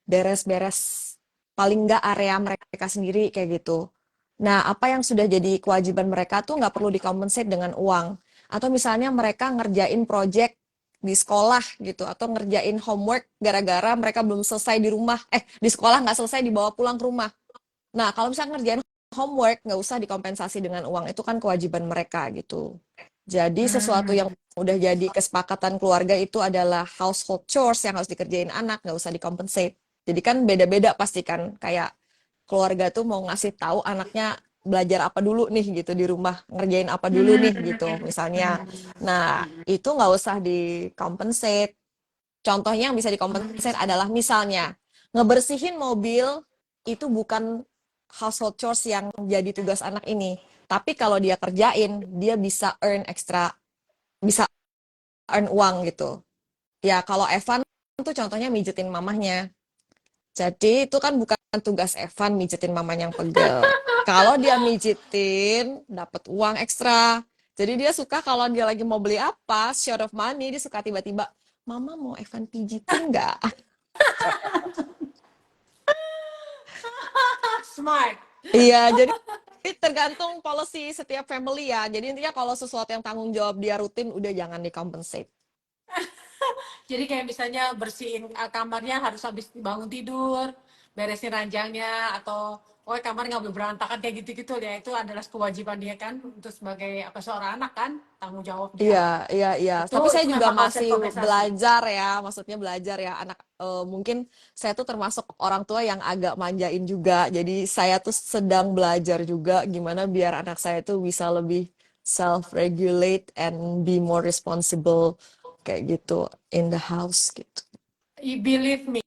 beres-beres paling nggak area mereka sendiri kayak gitu. Nah, apa yang sudah jadi kewajiban mereka tuh nggak perlu dikompensate dengan uang. Atau misalnya mereka ngerjain project di sekolah gitu, atau ngerjain homework gara-gara mereka belum selesai di rumah, di sekolah nggak selesai dibawa pulang ke rumah. Nah, kalau misalnya ngerjain homework nggak usah dikompensasi dengan uang, itu kan kewajiban mereka gitu. Jadi sesuatu yang udah jadi kesepakatan keluarga itu adalah household chores yang harus dikerjain anak, nggak usah dikompensate. Jadi kan beda-beda pasti kan, kayak keluarga tuh mau ngasih tahu anaknya belajar apa dulu nih gitu di rumah, ngerjain apa dulu nih gitu misalnya. Nah, itu nggak usah dikompensate. Contohnya yang bisa dikompensate adalah misalnya ngebersihin mobil itu bukan household chores yang jadi tugas anak ini. Tapi kalau dia kerjain, dia bisa earn extra, bisa earn uang gitu. Ya kalau Evan tuh contohnya mijetin mamahnya. Jadi itu kan bukan tugas Evan mijetin mamanya yang pegel. Kalau dia mijitin, dapat uang ekstra. Jadi dia suka kalau dia lagi mau beli apa, short of money, dia suka tiba-tiba, Mama mau Evan pijitin nggak? smart. Iya, jadi tergantung policy setiap family ya. Jadi intinya kalau sesuatu yang tanggung jawab dia rutin, udah jangan di-compensate. Jadi kayak misalnya bersihin kamarnya harus habis bangun tidur, beresin ranjangnya, atau oh kamar nggak boleh berantakan kayak gitu-gitu ya. Itu adalah kewajiban dia kan untuk sebagai apa seorang anak kan, tanggung jawab dia. Iya, iya, iya. Itu Tapi saya itu juga memang harus saya masih kompensasi. belajar ya, maksudnya belajar ya anak. Mungkin saya tuh termasuk orang tua yang agak manjain juga. Jadi saya tuh sedang belajar juga gimana biar anak saya tuh bisa lebih self-regulate and be more responsible kayak gitu in the house gitu. You believe me,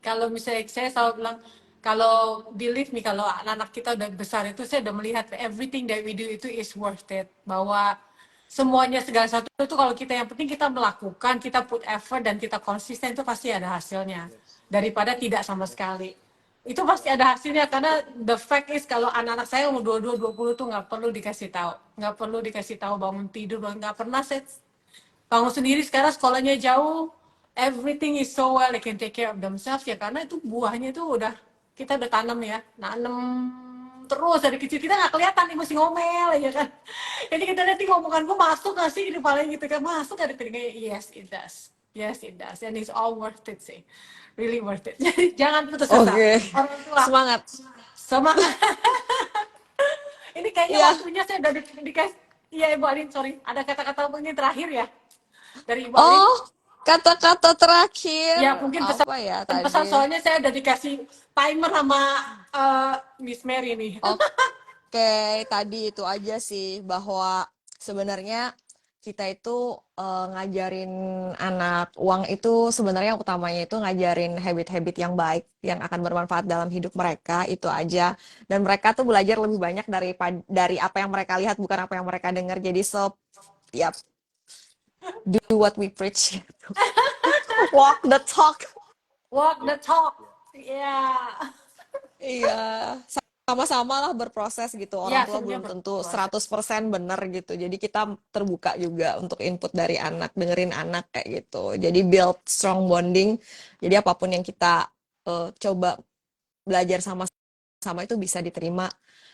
kalau misalnya saya selalu bilang, kalau believe me, kalau anak-anak kita udah besar itu saya udah melihat everything that we do itu is worth it. Bahwa semuanya segala satu itu kalau kita yang penting kita melakukan, kita put effort dan kita konsisten itu pasti ada hasilnya. Daripada tidak sama sekali. Itu pasti ada hasilnya karena the fact is kalau anak-anak saya umur 22, 20 tuh nggak perlu dikasih tahu. Nggak perlu dikasih tahu bangun tidur, nggak pernah saya bangun sendiri. Sekarang sekolahnya jauh, everything is so well, they can take care of themselves ya, karena itu buahnya itu udah kita udah tanam ya, nanam terus dari kecil. Kita nggak kelihatan nih masih ngomel aja kan. Jadi kita nanti ngomongan gue masuk nggak sih di paling gitu kan, masuk ada telinganya. Yes it does, yes it does, and it's all worth it sih, really worth it. Jadi jangan putus asa Oke, orang tua, semangat. semangat. Ini kayaknya Iya. waktunya saya udah dikasih. Iya Ibu Alin, sorry, ada kata-kata mungkin terakhir ya dari Ibu Alin. Oh, kata-kata terakhir Ya mungkin apa ya pesan tadi? soalnya saya udah dikasih timer sama Miss Mary nih. Oke, tadi itu aja sih bahwa sebenarnya kita itu ngajarin anak uang itu sebenarnya yang utamanya itu ngajarin habit-habit yang baik yang akan bermanfaat dalam hidup mereka itu aja, dan mereka tuh belajar lebih banyak dari apa yang mereka lihat bukan apa yang mereka dengar. Jadi yep, do what we preach. Walk the talk. Walk the talk. Ya, Iya, sama-sama lah berproses gitu. Orang ya tua semuanya belum tentu berproses. 100% bener gitu. Jadi kita terbuka juga untuk input dari anak, dengerin anak kayak gitu. Jadi build strong bonding. Jadi apapun yang kita coba belajar sama-sama itu bisa diterima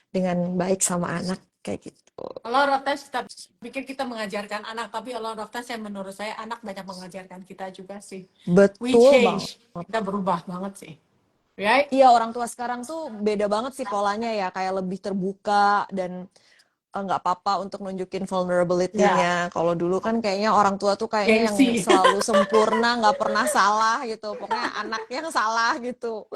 dengan baik sama anak kayak gitu. A lot of times kita pikir kita mengajarkan anak, tapi a lot of times yang menurut saya anak banyak mengajarkan kita juga sih. We Betul banget. change, kita berubah banget sih, right? Iya, orang tua sekarang tuh beda banget sih polanya ya, kayak lebih terbuka dan nggak apa-apa untuk nunjukin Ya, vulnerability-nya. Kalau dulu kan kayaknya orang tua tuh kayaknya yang gengsi. selalu sempurna, nggak pernah salah gitu. Pokoknya anak yang salah gitu.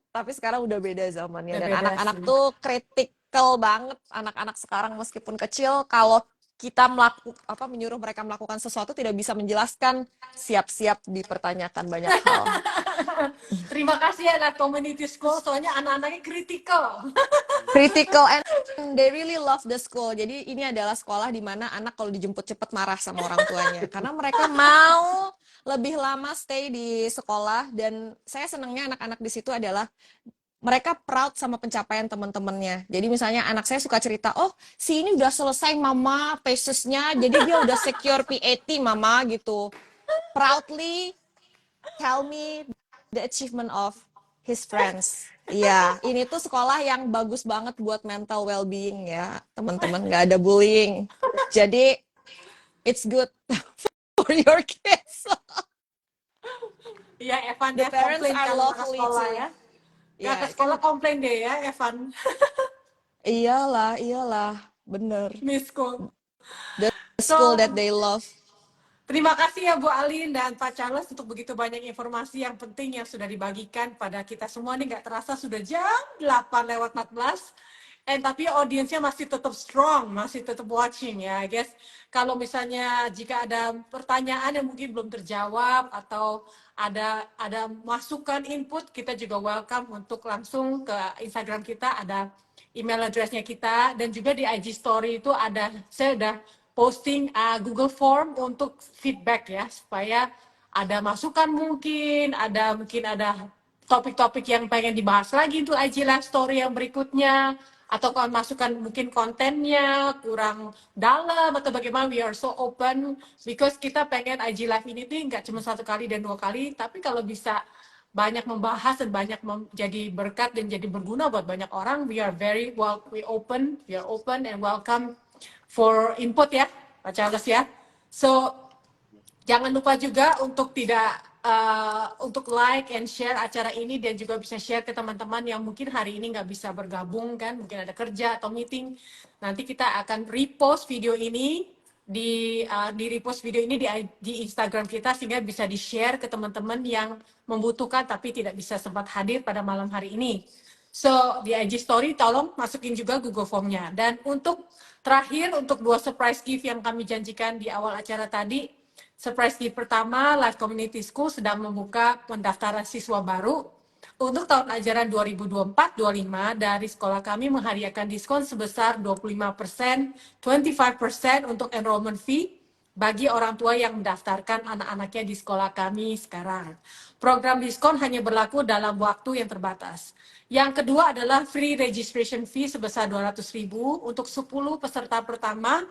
Tapi sekarang udah beda zamannya Udah dan beda anak-anak sih. tuh kritikal banget. Anak-anak sekarang meskipun kecil, kalau kita menyuruh mereka melakukan sesuatu tidak bisa menjelaskan, siap-siap dipertanyakan banyak hal. Terima kasih ya Live Community School, soalnya anak-anaknya critical. Critical and they really love the school. Jadi ini adalah sekolah di mana anak kalau dijemput cepat marah sama orang tuanya karena mereka mau lebih lama stay di sekolah, dan saya senangnya anak-anak di situ adalah mereka proud sama pencapaian teman-temannya. Jadi misalnya anak saya suka cerita, oh si ini udah selesai mama tesisnya, jadi dia udah secure PAT mama gitu. Proudly tell me the achievement of his friends. Iya, ini tuh sekolah yang bagus banget buat mental well-being ya, teman-teman. Nggak ada bullying. Jadi, it's good for your kids. Iya, Evan The ya parents komplain are kalau ke lovely sekolah too. ya. Gak ke Ya, sekolah kan komplain deh ya, Evan. iyalah, bener. Miss School. The school So, that they love. terima kasih ya Bu Alin dan Pak Charles untuk begitu banyak informasi yang penting yang sudah dibagikan pada kita semua nih. Nggak terasa sudah jam 8:14. Tapi audiensnya masih tetap strong, masih tetap watching ya. I guess kalau misalnya jika ada pertanyaan yang mungkin belum terjawab atau ada masukan input, kita juga welcome untuk langsung ke Instagram kita, ada email addressnya kita, dan juga di IG Story itu ada, saya udah posting Google Form untuk feedback ya, supaya ada masukan mungkin ada topik-topik yang pengen dibahas lagi untuk IG Live Story yang berikutnya, atau kalau masukan mungkin kontennya kurang dalam atau bagaimana, we are so open because kita pengen IG Live ini tuh nggak cuma 1 kali dan 2 kali, tapi kalau bisa banyak membahas dan banyak jadi berkat dan jadi berguna buat banyak orang. We are open and welcome for input ya, Pak Charles ya. So jangan lupa juga untuk untuk like and share acara ini dan juga bisa share ke teman-teman yang mungkin hari ini nggak bisa bergabung kan, mungkin ada kerja atau meeting. Nanti kita akan repost video ini di repost video ini di Instagram kita sehingga bisa di-share ke teman-teman yang membutuhkan tapi tidak bisa sempat hadir pada malam hari ini. So, di IG story tolong masukin juga Google Form-nya. Dan untuk terakhir, untuk 2 surprise gift yang kami janjikan di awal acara tadi, surprise gift pertama, Live Community School sedang membuka pendaftaran siswa baru. Untuk tahun ajaran 2024-25 dari sekolah kami menghadiahkan diskon sebesar 25%, 25% untuk enrollment fee bagi orang tua yang mendaftarkan anak-anaknya di sekolah kami sekarang. Program diskon hanya berlaku dalam waktu yang terbatas. Yang kedua adalah free registration fee sebesar 200.000 untuk 10 peserta pertama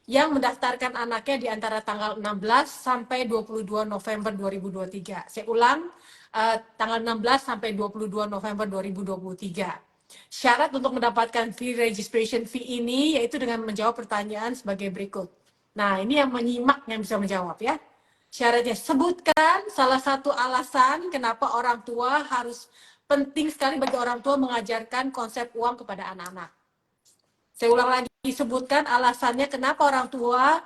yang mendaftarkan anaknya di antara tanggal 16 sampai 22 November 2023. Saya ulang, tanggal 16 sampai 22 November 2023. Syarat untuk mendapatkan free registration fee ini yaitu dengan menjawab pertanyaan sebagai berikut. Nah, ini yang menyimak yang bisa menjawab ya. Syaratnya, sebutkan salah satu alasan kenapa orang tua penting sekali bagi orang tua mengajarkan konsep uang kepada anak-anak. Saya ulang lagi, sebutkan alasannya kenapa orang tua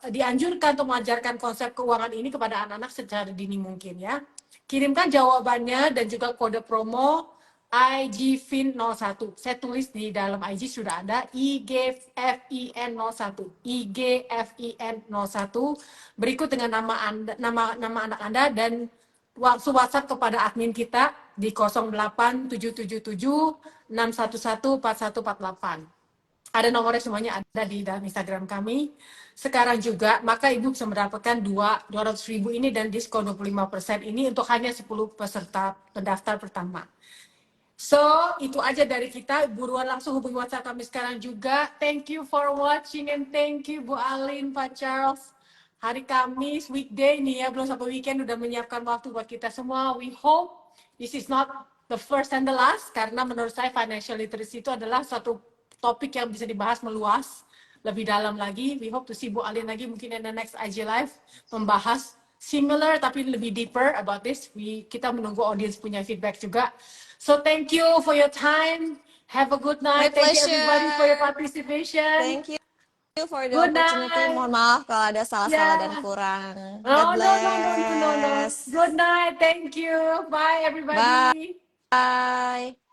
dianjurkan untuk mengajarkan konsep keuangan ini kepada anak-anak secara dini mungkin ya. Kirimkan jawabannya dan juga kode promo IGFIN01. Saya tulis di dalam IG sudah ada IGFIN01. IGFIN01. Berikut dengan nama anak Anda dan WhatsApp kepada admin kita di 08777 611 4148. Ada nomornya semuanya ada di dalam Instagram kami. Sekarang juga, maka Ibu bisa mendapatkan 200.000 ini dan diskon 25% ini untuk hanya 10 peserta pendaftar pertama. So, itu aja dari kita. Buruan langsung hubungi WhatsApp kami sekarang juga. Thank you for watching and thank you Bu Alin, Pak Charles. Hari Kamis, weekday nih ya, belum sampai weekend udah menyiapkan waktu buat kita semua. We hope this is not the first and the last, karena menurut saya financial literacy itu adalah satu topik yang bisa dibahas meluas, lebih dalam lagi. We hope to see Bu Alin lagi mungkin in the next IG Live, membahas similar tapi lebih deeper about this. Kita menunggu audience punya feedback juga. So thank you for your time. Have a good night. My Thank you everybody for your pleasure. participation. Thank you for the Good opportunity. night. Mohon maaf kalau ada salah-salah dan Yeah. kurang. Oh, God no. bless. Good night. Thank you. Bye, everybody. Bye.